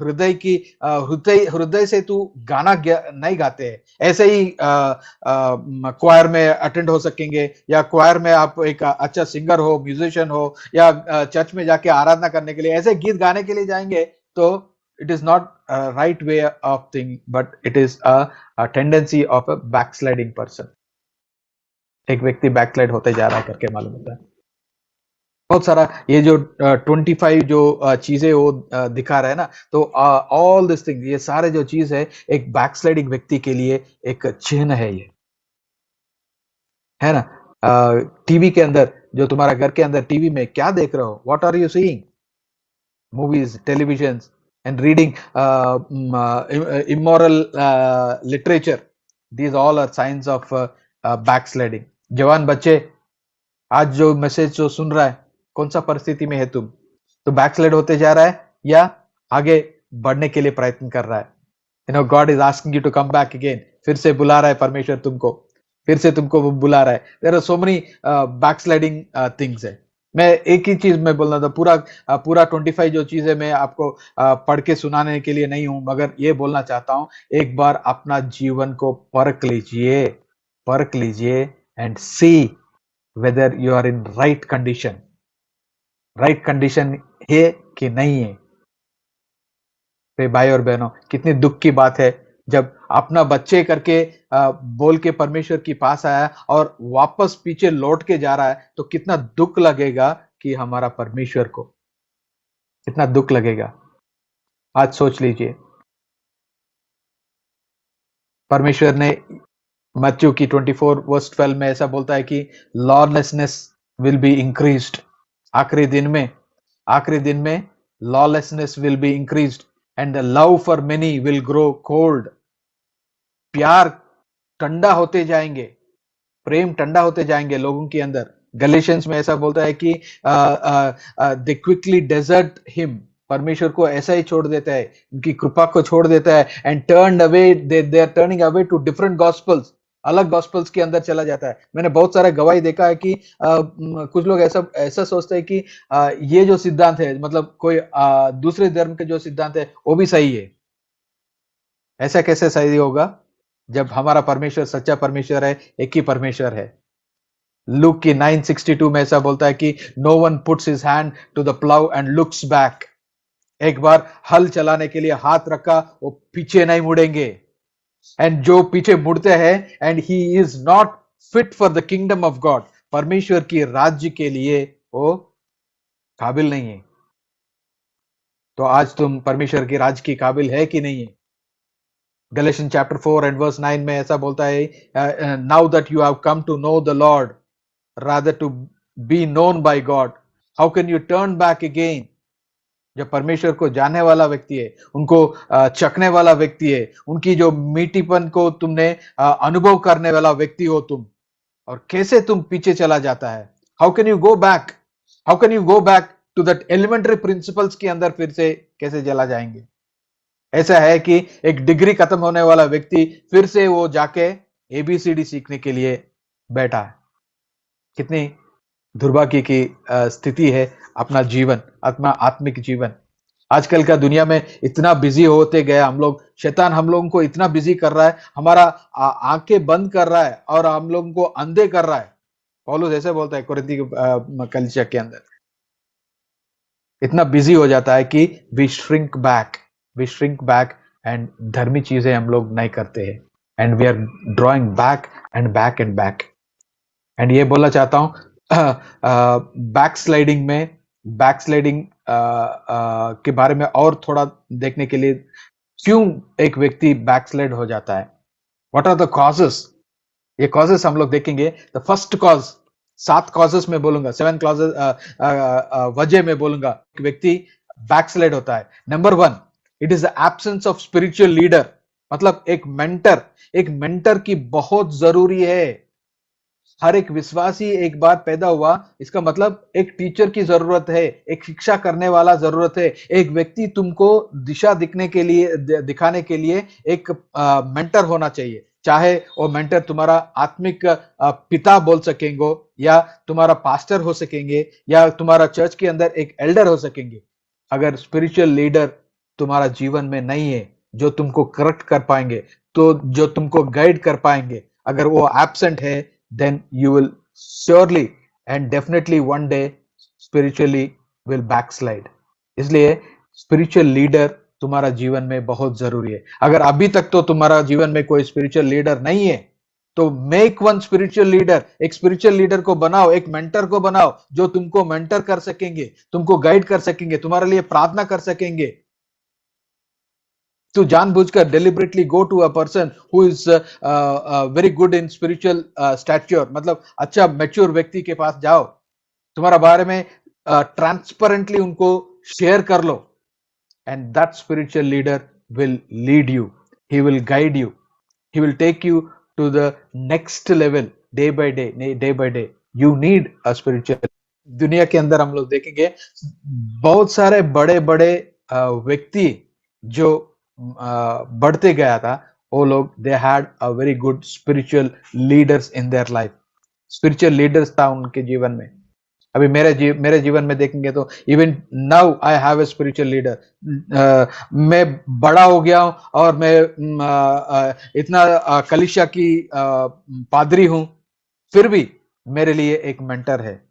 हृदय से तू गाना नहीं गाते हैं, ऐसे ही क्वायर में अटेंड हो सकेंगे, या क्वायर में आप एक अच्छा सिंगर हो, म्यूजिशियन हो, या चर्च में जाके आराधना करने के लिए ऐसे गीत गाने के लिए जाएंगे, तो it is not right way of thing, but it is a tendency of a backsliding person. एक व्यक्ति बैकस्लाइड होते जा रहा है करके मालूम होता है। बहुत सारा ये जो 25 जो चीजें वो दिखा रहा है ना, तो ऑल दिस थिंग, ये सारे जो चीज है एक बैकस्लाइडिंग व्यक्ति के लिए एक चिन्ह है, ये है ना। टीवी के अंदर, जो तुम्हारा घर के अंदर टीवी में क्या देख रहे हो, what are you seeing, movies, television and reading immoral literature, these all are signs of backsliding. जवान बच्चे, आज जो मैसेज जो सुन रहा है, कौन सा परिस्थिति में है तुम? तो बैकस्लाइड होते जा रहा है या आगे बढ़ने के लिए प्रयत्न कर रहा है? You know, God is asking you to come back again. फिर से बुला रहा है परमेश्वर तुमको, फिर से तुमको बुला रहा है। There are so many backsliding things है। मैं एक ही चीज में बोलना था, पूरा 25 जो चीजें मैं आपको पढ़ के सुनाने के लिए नहीं हूं, मगर ये बोलना चाहता हूं, एक बार अपना जीवन को परख लीजिए and see whether you are in right condition है कि नहीं है। तो भाई और बहनों, कितनी दुख की बात है जब अपना बच्चे करके बोल के परमेश्वर के पास आया और वापस पीछे लौट के जा रहा है, तो कितना दुख लगेगा कि हमारा परमेश्वर को, कितना दुख लगेगा। आज सोच लीजिए। परमेश्वर ने मत्ती की 24:12 में ऐसा बोलता है कि लॉलेसनेस विल बी इंक्रीज्ड। आखिरी दिन में lawlessness will be increased and the love for many will grow cold. प्यार ठंडा होते जाएंगे, प्रेम ठंडा होते जाएंगे लोगों के अंदर। गलेशियंस में ऐसा बोलता है कि दे क्विकली डेजर्ट हिम। परमेश्वर को ऐसा ही छोड़ देता है, उनकी कृपा को छोड़ देता है and turn away, they are turning away to different gospels, अलग गॉस्पल्स के अंदर चला जाता है। मैंने बहुत सारे गवाही देखा है कि कुछ लोग ऐसा सोचते हैं कि ये जो सिद्धांत है, मतलब कोई दूसरे धर्म के जो सिद्धांत है वो भी सही है। ऐसा कैसे सही होगा जब हमारा परमेश्वर सच्चा परमेश्वर है, एक ही परमेश्वर है। लूक की 9:62 में ऐसा बोलता है कि no one puts his hand to the plough and looks back. एक बार हल चलाने के लिए हाथ रखा, वो पीछे नहीं मुड़ेंगे। एंड जो पीछे मुड़ते हैं, and he is not fit for the kingdom of God, परमेश्वर की राज्य के लिए वो काबिल नहीं है। तो आज तुम परमेश्वर की राज्य की काबिल है कि नहीं है? Galatians chapter 4 and verse 9 में ऐसा बोलता है, now that you have come to know the Lord, rather to be known by God, how can you turn back again? जब परमेश्वर को जानने वाला व्यक्ति है, उनको चखने वाला व्यक्ति है, उनकी जो मीठीपन को तुमने अनुभव करने वाला व्यक्ति हो तुम, और कैसे तुम पीछे चला जाता है? How can you go back? How can you go back to that elementary principles के अंदर फिर से कैसे चला जाएंगे? ऐसा है कि एक डिग्री खत्म होने वाला व्यक्ति फिर से वो जाके एबीसीडी सीखने के लिए बैठा है। कितनी दुर्भाग्य की स्थिति है अपना जीवन, आत्मिक जीवन। आजकल का दुनिया में इतना बिजी होते गया हम लोग, शैतान हम लोगों को इतना बिजी कर रहा है, हमारा आंखें बंद कर रहा है और हम लोगों को अंधे कर रहा है। पौलुस ऐसे बोलता है कोरिन्थी कलीसिया के अंदर, इतना बिजी हो जाता है कि वी श्रिंक बैक एंड धर्मी चीजें हम लोग नहीं करते हैं, and we are drawing back and back and back. And ये बोलना चाहता हूं, बैकस्लाइडिंग के बारे में और थोड़ा देखने के लिए, क्यों एक व्यक्ति बैकस्लाइड हो जाता है, व्हाट आर द कॉजेस? ये कॉजेस हम लोग देखेंगे। द फर्स्ट कॉज, 7 कॉजेस में बोलूंगा, 7 कॉजेस वजह में बोलूंगा एक व्यक्ति बैकस्लाइड होता है। Number 1, it is the absence of spiritual leader. मतलब एक मेंटर की बहुत जरूरी है। हर एक विश्वासी एक बार पैदा हुआ, इसका मतलब एक टीचर की जरूरत है, एक शिक्षा करने वाला जरूरत है, एक व्यक्ति तुमको दिशा दिखाने के लिए एक मेंटर होना चाहिए। चाहे वो मेंटर तुम्हारा आत्मिक पिता बोल सकेंगे, या तुम्हारा पास्टर हो सकेंगे, या तुम्हारा चर्च के अंदर एक एल्डर हो सकेंगे। अगर स्पिरिचुअल लीडर तुम्हारा जीवन में नहीं है, जो तुमको करेक्ट कर पाएंगे, तो जो तुमको गाइड कर पाएंगे, अगर वो एब्सेंट है, then you will surely and definitely one day spiritually will backslide. इसलिए स्पिरिचुअल लीडर तुम्हारा जीवन में बहुत जरूरी है। अगर अभी तक तो तुम्हारा जीवन में कोई स्पिरिचुअल लीडर नहीं है, तो मेक वन स्पिरिचुअल लीडर। एक स्पिरिचुअल लीडर को बनाओ, एक मेंटर को बनाओ, जो तुमको मेंटर कर सकेंगे, तुमको गाइड कर सकेंगे, तुम्हारे लिए प्रार्थना कर सकेंगे। To जानबूझकर deliberately go to a person who is very good in spiritual stature, मतलब अच्छा मैच्योर व्यक्ति के पास जाओ, तुम्हारा बारे में ट्रांसपेरेंटली उनको शेयर कर लो, and that spiritual leader will lead you, he will guide you, he will take you to the next level day by day. You need a spiritual। दुनिया के अंदर हम लोग देखेंगे बहुत सारे बड़े व्यक्ति जो बढ़ते गया था, वो लोग they had a very good spiritual leaders in their life. Spiritual leaders था उनके जीवन में। अभी मेरे जीवन में देखेंगे तो even now I have a spiritual leader. मैं बड़ा हो गया हूं और मैं इतना कलीसिया की पादरी हूं, फिर भी मेरे लिए एक मेंटर है।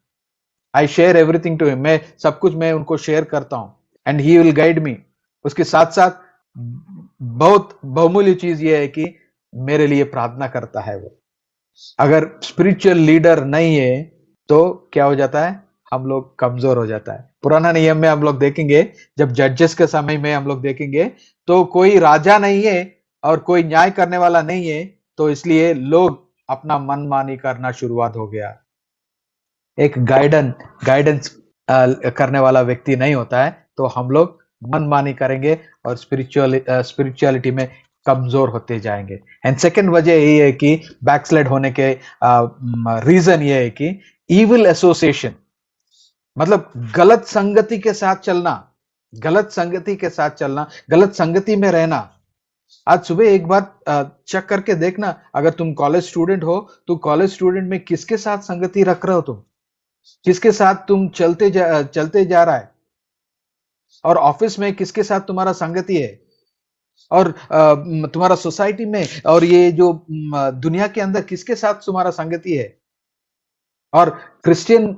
I share everything to him, मैं सब कुछ मैं उनको शेयर करता हूं, and he will guide me. उसके साथ साथ बहुत बहुमूल्य चीज ये है कि मेरे लिए प्रार्थना करता है वो। अगर स्पिरिचुअल लीडर नहीं है तो क्या हो जाता है, हम लोग कमजोर हो जाता है। पुराना नियम में हम लोग देखेंगे, जब जजेस के समय में हम लोग देखेंगे तो कोई राजा नहीं है और कोई न्याय करने वाला नहीं है, तो इसलिए लोग अपना मनमानी करना शुरुआत हो गया। एक गाइडेंस करने वाला व्यक्ति नहीं होता है, तो हम लोग मनमानी करेंगे और स्पिरिचुअलिटी में कमजोर होते जाएंगे। एंड सेकंड वजह यही है कि बैकस्लाइड होने के रीजन ये है कि इविल एसोसिएशन, मतलब गलत संगति के साथ चलना, गलत संगति के साथ चलना, गलत संगति में रहना। आज सुबह एक बार चेक करके देखना, अगर तुम कॉलेज स्टूडेंट हो तो कॉलेज स्टूडेंट में किसके साथ संगति रख रहे हो, तुम किसके साथ तुम चलते जा रहा है, और ऑफिस में किसके साथ तुम्हारा संगति है, और तुम्हारा सोसाइटी में और ये जो दुनिया के अंदर किसके साथ तुम्हारा संगति है। और क्रिश्चियन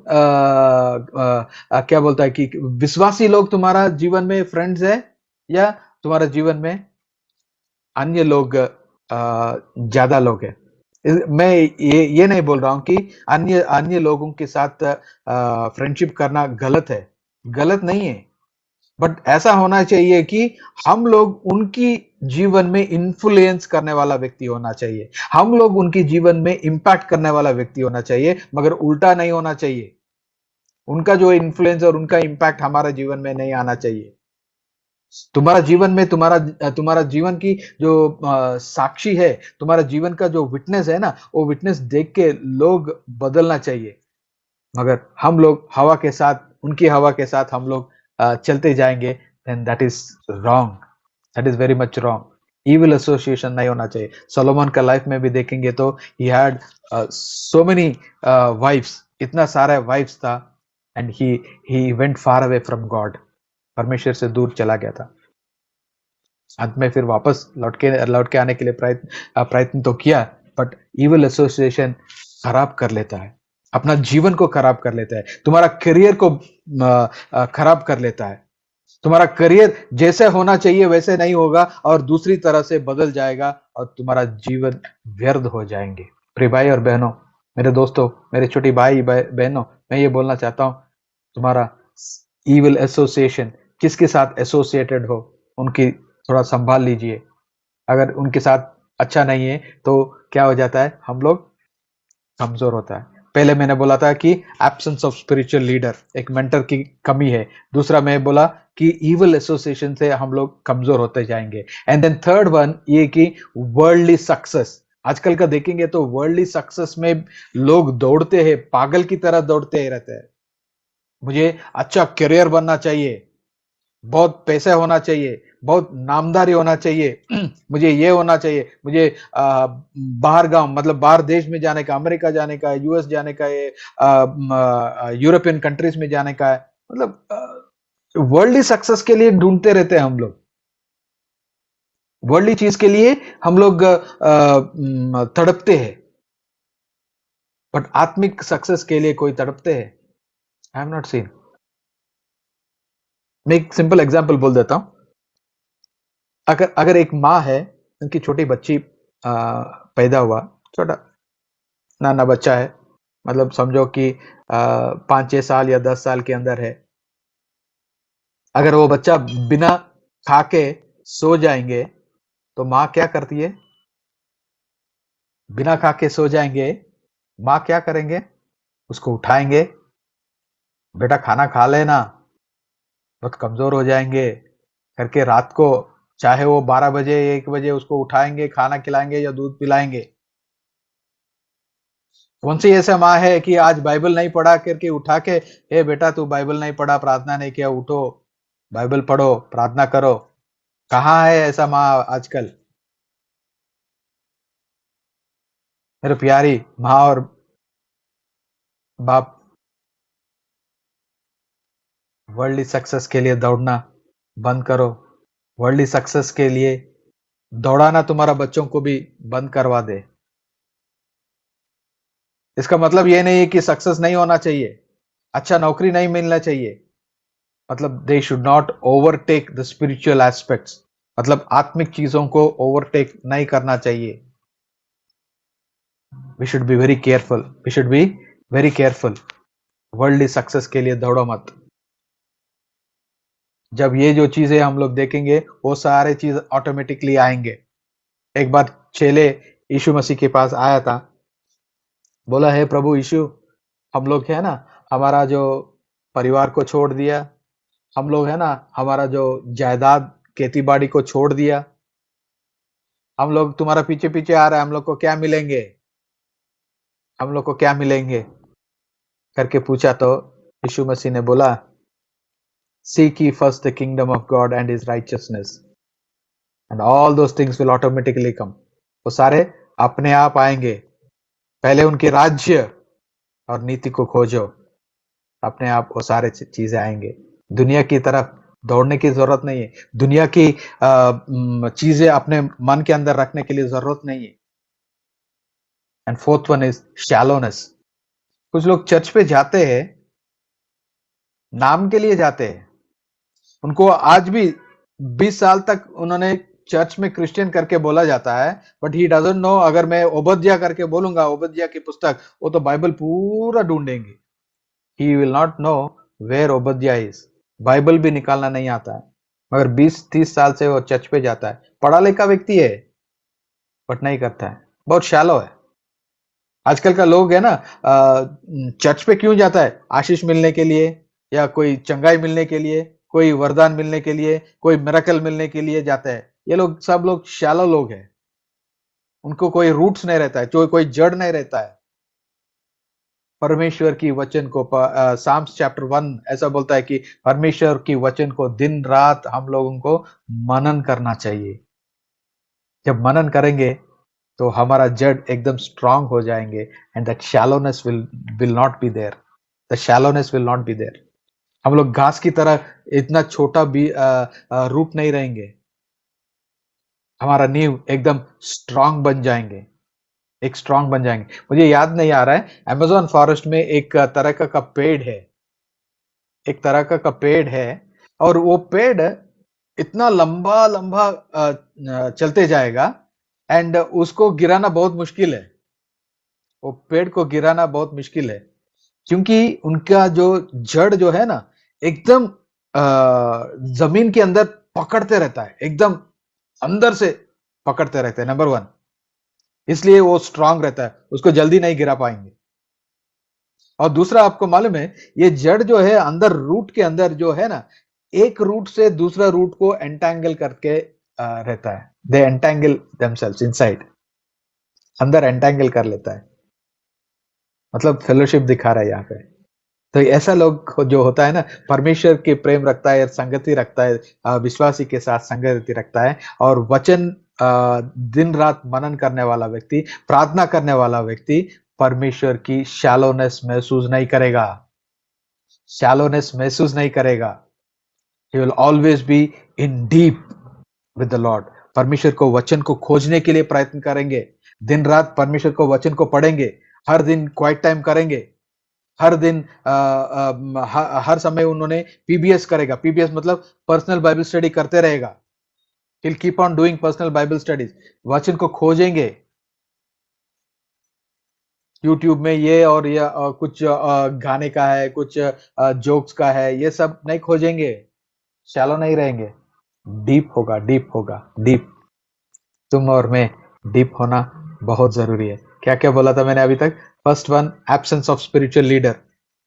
क्या बोलता है कि विश्वासी लोग तुम्हारा जीवन में फ्रेंड्स है, या तुम्हारा जीवन में अन्य लोग ज्यादा लोग हैं। मैं ये नहीं बोल रहा हूं कि अन्य लोगों के साथ फ्रेंडशिप करना गलत है, गलत नहीं है, बट ऐसा होना चाहिए कि हम लोग उनकी जीवन में इन्फ्लुएंस करने वाला व्यक्ति होना चाहिए, हम लोग उनकी जीवन में इंपैक्ट करने वाला व्यक्ति होना चाहिए, मगर उल्टा नहीं होना चाहिए। उनका जो इन्फ्लुएंस और उनका इंपैक्ट हमारे जीवन में नहीं आना चाहिए। तुम्हारा जीवन में तुम्हारा जीवन की जो साक्षी है, तुम्हारा जीवन का जो विटनेस है ना, वो विटनेस देख के लोग बदलना चाहिए। मगर हम लोग हवा के साथ, उनकी हवा के साथ हम लोग चलते जाएंगे, then that is wrong, that is very much wrong। evil association नहीं होना चाहिए। सोलोमन का लाइफ में भी देखेंगे तो he had so many wives, इतना सारा wives था, and he went far away from God, परमेश्वर से दूर चला गया था। अंत में फिर वापस लौट के आने के लिए प्रयत्न तो किया, बट evil association खराब कर लेता है, अपना जीवन को खराब कर लेता है, तुम्हारा करियर को खराब कर लेता है। तुम्हारा करियर जैसे होना चाहिए वैसे नहीं होगा और दूसरी तरह से बदल जाएगा और तुम्हारा जीवन व्यर्थ हो जाएंगे। प्रिय भाई और बहनों, मेरे दोस्तों, मेरे छोटी भाई बहनों, मैं ये बोलना चाहता हूं, तुम्हारा इविल एसोसिएशन किसके साथ एसोसिएटेड हो, उनकी थोड़ा संभाल लीजिए। अगर उनके साथ अच्छा नहीं है तो क्या हो जाता है, हम लोग कमजोर होता है। पहले मैंने बोला था कि एब्सेंस ऑफ स्पिरिचुअल लीडर, एक मेंटर की कमी है। दूसरा मैं बोला कि इविल एसोसिएशन से हम लोग कमजोर होते जाएंगे। एंड देन थर्ड वन ये कि वर्ल्डली सक्सेस। आजकल का देखेंगे तो वर्ल्डली सक्सेस में लोग दौड़ते हैं, पागल की तरह दौड़ते ही रहते हैं। मुझे अच्छा करियर बनना चाहिए, बहुत पैसे होना चाहिए, बहुत नामदारी होना चाहिए, मुझे ये होना चाहिए, मुझे बाहर गांव मतलब बाहर देश में जाने का, अमेरिका जाने का, यूएस जाने का, यूरोपियन कंट्रीज में जाने का है। मतलब वर्ल्डली सक्सेस के लिए ढूंढते रहते हैं हम लोग, वर्ल्डली चीज के लिए हम लोग तड़पते हैं, बट आत्मिक सक्सेस के लिए कोई तड़पते हैं? I have not seen. मैं एक सिंपल एग्जांपल बोल देता हूं। अगर एक माँ है, उनकी छोटी बच्ची पैदा हुआ, छोटा नाना बच्चा है, मतलब समझो कि 5-6 साल या 10 साल के अंदर है। अगर वो बच्चा बिना खा के सो जाएंगे तो माँ क्या करती है? बिना खा के सो जाएंगे, माँ क्या करेंगे? उसको उठाएंगे, बेटा खाना खा लेना, बहुत कमजोर हो जाएंगे करके रात को, चाहे वो 12 बजे 1 बजे उसको उठाएंगे, खाना खिलाएंगे या दूध पिलाएंगे। कौन सी ऐसा माँ है कि आज बाइबल नहीं पढ़ा करके उठा के, हे बेटा तू बाइबल नहीं पढ़ा, प्रार्थना नहीं किया, उठो बाइबल पढ़ो, प्रार्थना करो? कहाँ है ऐसा माँ आजकल? मेरे प्यारी माँ और बाप, वर्ल्डली सक्सेस के लिए दौड़ना बंद करो। वर्ल्डली सक्सेस के लिए दौड़ाना तुम्हारा बच्चों को भी बंद करवा दे। इसका मतलब यह नहीं है कि सक्सेस नहीं होना चाहिए, अच्छा नौकरी नहीं मिलना चाहिए, मतलब they should not overtake the spiritual aspects, मतलब आत्मिक चीजों को ओवरटेक नहीं करना चाहिए। We should be very careful, we should be very careful. Worldly success के लिए दौड़ो मत। जब ये जो चीजें हम लोग देखेंगे वो सारे चीज ऑटोमेटिकली आएंगे। एक बार चेले यीशु मसीह के पास आया था, बोला, हे प्रभु यीशु, हम लोग है ना, हमारा जो परिवार को छोड़ दिया, हम लोग है ना, हमारा जो जायदाद खेती बाड़ी को छोड़ दिया, हम लोग तुम्हारा पीछे पीछे आ रहे हैं, हम लोग को क्या मिलेंगे, हम लोग को क्या मिलेंगे करके पूछा। तो यीशु मसीह ने बोला, seek ye first the kingdom of God and his righteousness and all those things will automatically come। वो सारे अपने आप आएंगे, पहले उनके राज्य और नीति को खोजो, अपने आप वो सारे चीजें आएंगे। दुनिया की तरफ दौड़ने की जरूरत नहीं है, दुनिया की चीजें अपने मन के अंदर रखने के लिए जरूरत नहीं है। And fourth one is shallowness. कुछ लोग चर्च पे जाते हैं, नाम के लिए जाते हैं, उनको आज भी 20 साल तक उन्होंने चर्च में क्रिश्चियन करके बोला जाता है, बट ही डजंट नो, अगर मैं ओबद्या करके बोलूंगा, ओबद्या की पुस्तक, वो तो बाइबल पूरा ढूंढेंगे। He will not know where ओबद्या इज। बाइबल भी निकालना नहीं आता है, मगर 20-30 साल से वो चर्च पे जाता है, पढ़ा लिखा व्यक्ति है, बट नहीं करता है, बहुत शैलो है। आजकल का लोग है ना, चर्च पे क्यों जाता है? आशीष मिलने के लिए, या कोई चंगाई मिलने के लिए, कोई वरदान मिलने के लिए, कोई मिरेकल मिलने के लिए जाते हैं। ये लोग सब लोग शैलो लोग हैं, उनको कोई रूट्स नहीं रहता है, कोई जड़ नहीं रहता है। परमेश्वर की वचन को साम्स चैप्टर 1 ऐसा बोलता है कि परमेश्वर की वचन को दिन रात हम लोगों को मनन करना चाहिए। जब मनन करेंगे तो हमारा जड़ एकदम स्ट्रांग हो जाएंगे, and that shallowness will not be there, the shallowness will not be there. हम लोग घास की तरह इतना छोटा भी रूप नहीं रहेंगे, हमारा नींव एकदम स्ट्रांग बन जाएंगे, एक स्ट्रांग बन जाएंगे। मुझे याद नहीं आ रहा है, अमेज़न फॉरेस्ट में एक तरह का पेड़ है, एक तरह का पेड़ है, और वो पेड़ इतना लंबा लंबा चलते जाएगा, एंड उसको गिराना बहुत मुश्किल है। वो पेड़ को गिराना बहुत मुश्किल है, क्योंकि उनका जो जड़ जो है ना, एकदम जमीन के अंदर पकड़ते रहता है, एकदम अंदर से पकड़ते रहते हैं, नंबर 1। इसलिए वो स्ट्रांग रहता है, उसको जल्दी नहीं गिरा पाएंगे। और दूसरा, आपको मालूम है, ये जड़ जो है अंदर, रूट के अंदर जो है ना, एक रूट से दूसरा रूट को एंटेंगल करके रहता है। दे एंटेंगल देमसेल्व्स इनसाइड, अंदर एंटेंगल कर लेता है, मतलब फेलोशिप दिखा रहा है यहाँ पे। तो ऐसा लोग जो होता है ना, परमेश्वर के प्रेम रखता है, संगति रखता है, विश्वासी के साथ संगति रखता है, और वचन दिन रात मनन करने वाला व्यक्ति, प्रार्थना करने वाला व्यक्ति परमेश्वर की शैलोनेस महसूस नहीं करेगा, शैलोनेस महसूस नहीं करेगा। He will always be in deep with the Lord। परमेश्वर को वचन को खोजने के लिए प्रयत्न करेंगे, दिन रात परमेश्वर को वचन को पढ़ेंगे, हर दिन क्वाइट टाइम करेंगे, हर दिन हर समय उन्होंने पीबीएस करेगा। पीबीएस मतलब पर्सनल बाइबल स्टडी करते रहेगा। He'll keep on doing personal Bible studies। वचन को खोजेंगे यूट्यूब में, ये और ये कुछ गाने का है, कुछ जोक्स का है, ये सब नहीं खोजेंगे, शैलो नहीं रहेंगे, डीप होगा, डीप होगा, डीप। तुम और मैं डीप होना बहुत जरूरी है। क्या क्या बोला था मैंने अभी तक? First one, absence of spiritual leader,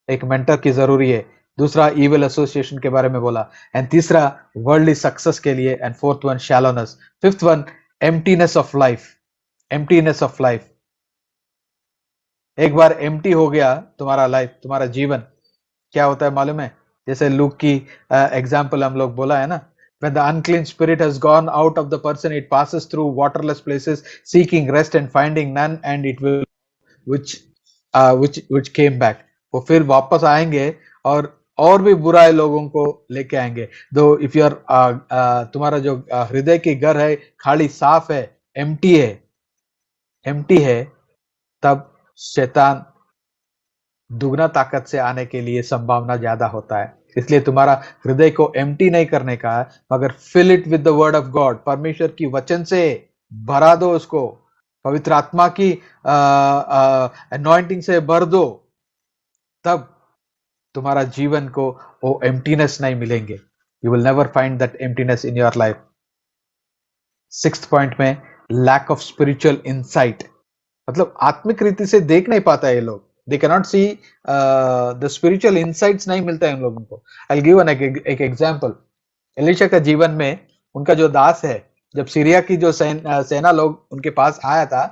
एक मेंटर की जरूरी है। दूसरा, इविल एसोसिएशन के बारे में बोला, एंड तीसरा, वर्ल्डली सक्सेस के लिए, and fourth one, shallowness. Fifth one, emptiness of life, emptiness of life. एक बार एम्प्टी हो गया तुम्हारा लाइफ, तुम्हारा जीवन, क्या होता है मालूम है? जैसे लूक की एग्जाम्पल हम लोग बोला है ना, when the unclean spirit has gone out of the person, it passes through waterless places seeking rest and finding none, and it will which came back। वो फिर वापस आएंगे और भी बुराए लोगों को लेके आएंगे। दो इफ यूर तुम्हारा जो हृदय की घर है खाली, साफ है, एम्प्टी है, तब शैतान दुगना ताकत से आने के लिए संभावना ज्यादा होता है। इसलिए तुम्हारा हृदय को एम्प्टी नहीं करने का, मगर fill it with the word of God, परमेश्वर की वचन से भरा दो उसको, पवित्र आत्मा की अनॉइंटिंग से भर दो, तब तुम्हारा जीवन को वो एम्प्टीनेस नहीं मिलेंगे। You will never find that emptiness in your life. Sixth point में लैक ऑफ स्पिरिचुअल इंसाइट, मतलब आत्मिक रीति से देख नहीं पाता है ये लोग, they cannot see the spiritual insights, नहीं मिलता है इन लोगों को। आई गिव एक एग्जांपल। एलीशा का जीवन में उनका जो दास है, जब सीरिया की जो सेना लोग उनके पास आया था,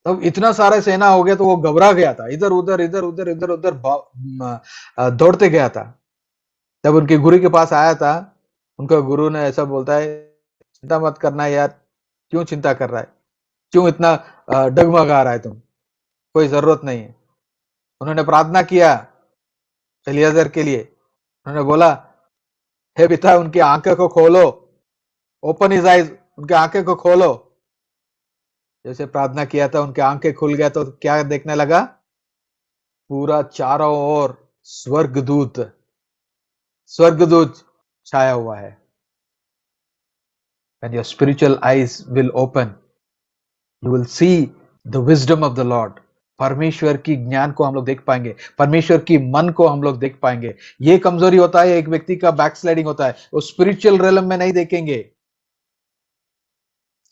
तब इतना सारा सेना हो गया तो वो घबरा गया था, इधर उधर इधर उधर इधर उधर दौड़ते गया था। जब उनके गुरु के पास आया था, उनका गुरु ने ऐसा बोलता है, चिंता मत करना यार, क्यों चिंता कर रहा है, क्यों इतना डगमगा रहा है तुम, कोई जरूरत नहीं है। उन्होंने प्रार्थना किया एलियाजर के लिए, उन्होंने बोला, हे पिता उनकी आंखें को खोलो, ओपन हिज आइज, उनकी आंखें को खोलो। जैसे प्रार्थना किया था उनके आंखें खुल गया, तो क्या देखने लगा, पूरा चारों ओर स्वर्गदूत छाया हुआ है। When your spiritual eyes will open, you will see the wisdom of the Lord. परमेश्वर की ज्ञान को हम लोग देख पाएंगे, परमेश्वर की मन को हम लोग देख पाएंगे। ये कमजोरी होता है एक व्यक्ति का, बैकस्लाइडिंग होता है, वो स्पिरिचुअल रेलम में नहीं देखेंगे,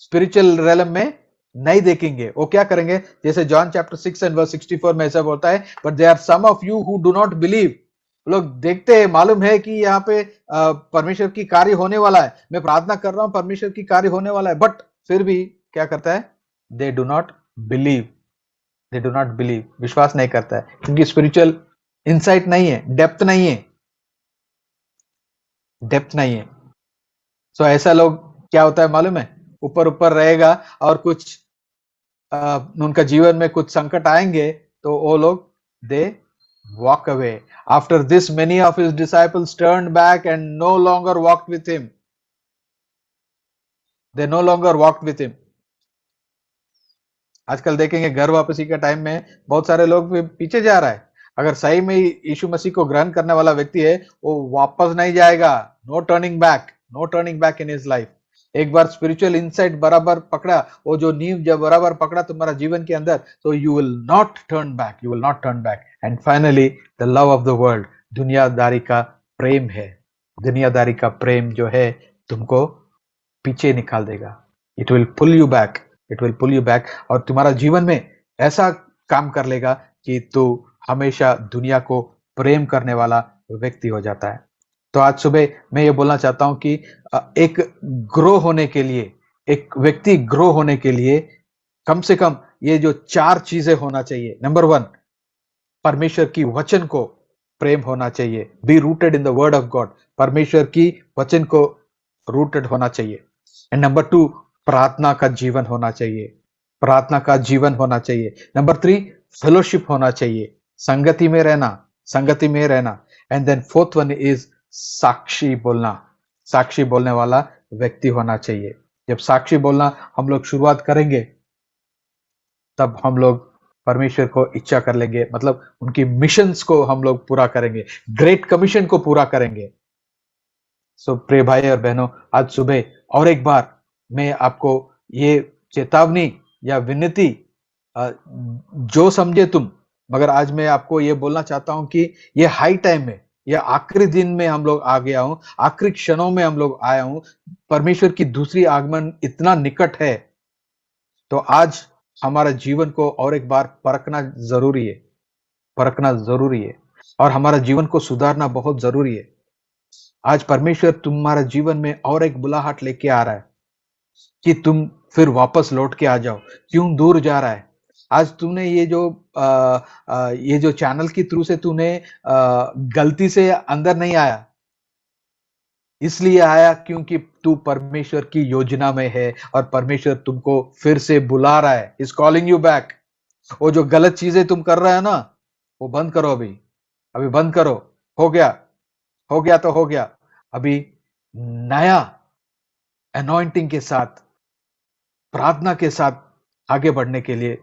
स्पिरिचुअल रेलम में नहीं देखेंगे। वो क्या करेंगे, जैसे जॉन चैप्टर 6 एंड वर्स 64 में ऐसा बोलता है, but there are some of you who do not believe. लोग देखते हैं, मालूम है कि यहाँ पे परमेश्वर की कार्य होने वाला है, मैं प्रार्थना कर रहा हूं परमेश्वर की कार्य होने वाला है, बट फिर भी क्या करता है, दे डू नॉट बिलीव, विश्वास नहीं करता है, क्योंकि स्पिरिचुअल इंसाइट नहीं है, डेप्थ नहीं है। सो ऐसा लोग क्या होता है मालूम है, ऊपर ऊपर रहेगा और कुछ उनका जीवन में कुछ संकट आएंगे तो वो लोग दे walk away. After this, many of his disciples turned back and no longer walked with him. They no longer walked with him. आजकल देखेंगे घर वापसी के टाइम में बहुत सारे लोग पीछे जा रहा है। अगर सही में यीशु मसीह को ग्रहण करने वाला व्यक्ति है, वो वापस नहीं जाएगा। No turning back in his life. एक बार स्पिरिचुअल इंसाइट बराबर पकड़ा, वो जो नींव जब बराबर पकड़ा तुम्हारा जीवन के अंदर, तो you will not turn back. And finally the love of the world, दुनियादारी का प्रेम है, दुनियादारी का प्रेम जो है तुमको पीछे निकाल देगा। It will pull you back, और तुम्हारा जीवन में ऐसा काम कर लेगा कि तू हमेशा दुनिया को प्रेम करने वाला व्यक्ति हो जाता है। तो आज सुबह मैं ये बोलना चाहता हूं कि एक ग्रो होने के लिए, एक व्यक्ति ग्रो होने के लिए कम से कम ये जो 4 चीजें होना चाहिए। नंबर 1, परमेश्वर की वचन को प्रेम होना चाहिए। Be rooted in the word of God, परमेश्वर की वचन को रूटेड होना चाहिए। एंड नंबर 2, प्रार्थना का जीवन होना चाहिए। नंबर 3, फेलोशिप होना चाहिए, संगति में रहना। And then 4th one is साक्षी बोलने वाला व्यक्ति होना चाहिए। जब साक्षी बोलना हम लोग शुरुआत करेंगे, तब हम लोग परमेश्वर को इच्छा कर लेंगे, मतलब उनकी मिशंस को हम लोग पूरा करेंगे, ग्रेट कमीशन को पूरा करेंगे। सो प्रिय भाई और बहनों, आज सुबह और एक बार मैं आपको ये चेतावनी या विनती, जो समझे तुम, मगर आज मैं आपको ये बोलना चाहता हूं कि ये हाई टाइम में, या आखिरी दिन में हम लोग आ गया हूं, आखिरी क्षणों में हम लोग आया हूं, परमेश्वर की दूसरी आगमन इतना निकट है। तो आज हमारा जीवन को और एक बार परखना जरूरी है, और हमारा जीवन को सुधारना बहुत जरूरी है। आज परमेश्वर तुम्हारा जीवन में और एक बुलाहट लेके आ रहा है कि तुम फिर वापस लौट के आ जाओ। क्यों दूर जा रहा है? आज तूने ये जो चैनल की थ्रू से तूने गलती से अंदर नहीं आया, इसलिए आया क्योंकि तू परमेश्वर की योजना में है और परमेश्वर तुमको फिर से बुला रहा है। Is calling you back. वो जो गलत चीजें तुम कर रहे हो ना, वो बंद करो, अभी बंद करो। हो गया तो हो गया। अभी नया अनॉइंटिंग के साथ, प्रार्थना के साथ आगे बढ़ने के लिए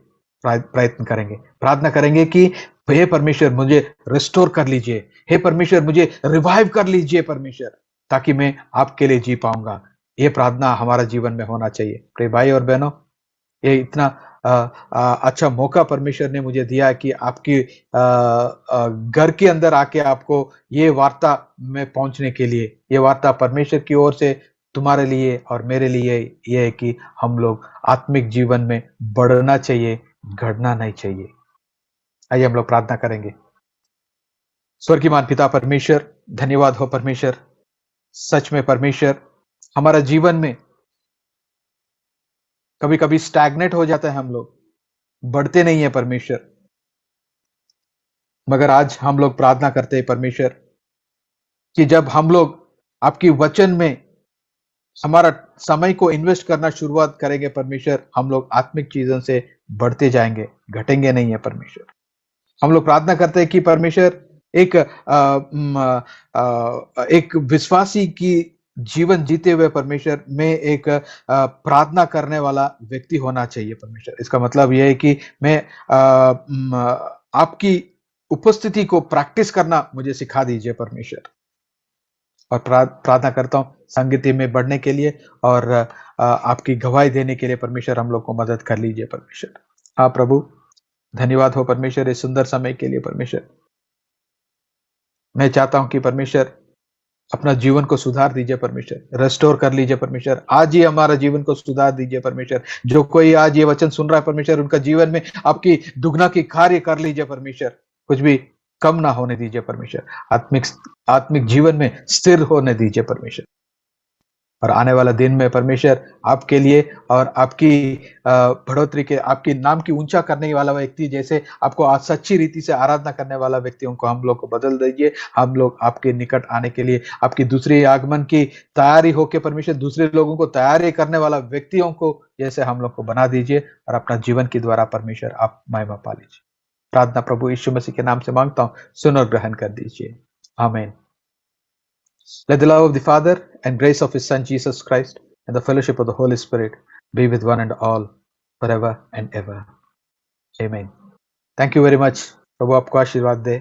प्रयत्न करेंगे। प्रार्थना करेंगे कि हे परमेश्वर मुझे रिस्टोर कर लीजिए, हे परमेश्वर मुझे रिवाइव कर लीजिए परमेश्वर, ताकि मैं आपके लिए जी पाऊंगा। ये प्रार्थना हमारा जीवन में होना चाहिए। प्रिय भाई और बहनों, ये इतना अच्छा मौका परमेश्वर ने मुझे दिया है कि आपकी घर के अंदर आके आपको ये वार्ता में पहुंचने के लिए, ये वार्ता परमेश्वर की ओर से तुम्हारे लिए और मेरे लिए ये है कि हम लोग आत्मिक जीवन में बढ़ना चाहिए, घटना नहीं चाहिए। आइए हम लोग प्रार्थना करेंगे। स्वर्गीयमान पिता परमेश्वर, धन्यवाद हो परमेश्वर। सच में परमेश्वर, हमारा जीवन में कभी कभी स्टैग्नेट हो जाता है, हम लोग बढ़ते नहीं है परमेश्वर। मगर आज हम लोग प्रार्थना करते हैं परमेश्वर कि जब हम लोग आपकी वचन में हमारा समय को इन्वेस्ट करना शुरुआत करेंगे परमेश्वर, हम लोग आत्मिक चीजों से बढ़ते जाएंगे, घटेंगे नहीं है परमेश्वर। हम लोग प्रार्थना करते हैं कि परमेश्वर एक विश्वासी की जीवन जीते हुए परमेश्वर में एक प्रार्थना करने वाला व्यक्ति होना चाहिए परमेश्वर। इसका मतलब यह है कि मैं आपकी उपस्थिति को प्रैक्टिस करना मुझे सिखा दीजिए परमेश्वर। और प्रार्थना करता हूँ संगति में बढ़ने के लिए और आपकी गवाही देने के लिए परमेश्वर हम लोग को मदद कर लीजिए परमेश्वर। हाँ प्रभु, धन्यवाद हो परमेश्वर इस सुंदर समय के लिए परमेश्वर। मैं चाहता हूं कि परमेश्वर अपना जीवन को सुधार दीजिए परमेश्वर, रेस्टोर कर लीजिए परमेश्वर। आज ही हमारा जीवन को सुधार दीजिए परमेश्वर। जो कोई आज ये वचन सुन रहा है परमेश्वर, उनका जीवन में आपकी दुगना की कार्य कर लीजिए परमेश्वर। कुछ भी कम ना होने दीजिए परमेश्वर। आत्मिक जीवन में स्थिर होने दीजिए परमेश्वर। और आने वाला दिन में परमेश्वर आपके लिए और आपकी बढ़ोतरी के, आपकी नाम की ऊंचा करने वाला व्यक्ति, जैसे आपको आज सच्ची रीति से आराधना करने वाला व्यक्तियों को हम लोग को बदल दीजिए। हम लोग आपके निकट आने के लिए, आपकी दूसरी आगमन की तैयारी होके परमेश्वर दूसरे लोगों को तैयारी करने वाला व्यक्तियों को जैसे हम लोग को बना दीजिए और अपना जीवन के द्वारा परमेश्वर आप महिमा पा लीजिए। प्रार्थना प्रभु यीशु मसीह के नाम से मांगता हूँ, सुन और ग्रहण कर दीजिए। आमीन। Let the love of the Father and grace of His Son Jesus Christ and the fellowship of the Holy Spirit be with one and all forever and ever. Amen. Thank you very much. प्रभु आपको आशीर्वाद दे।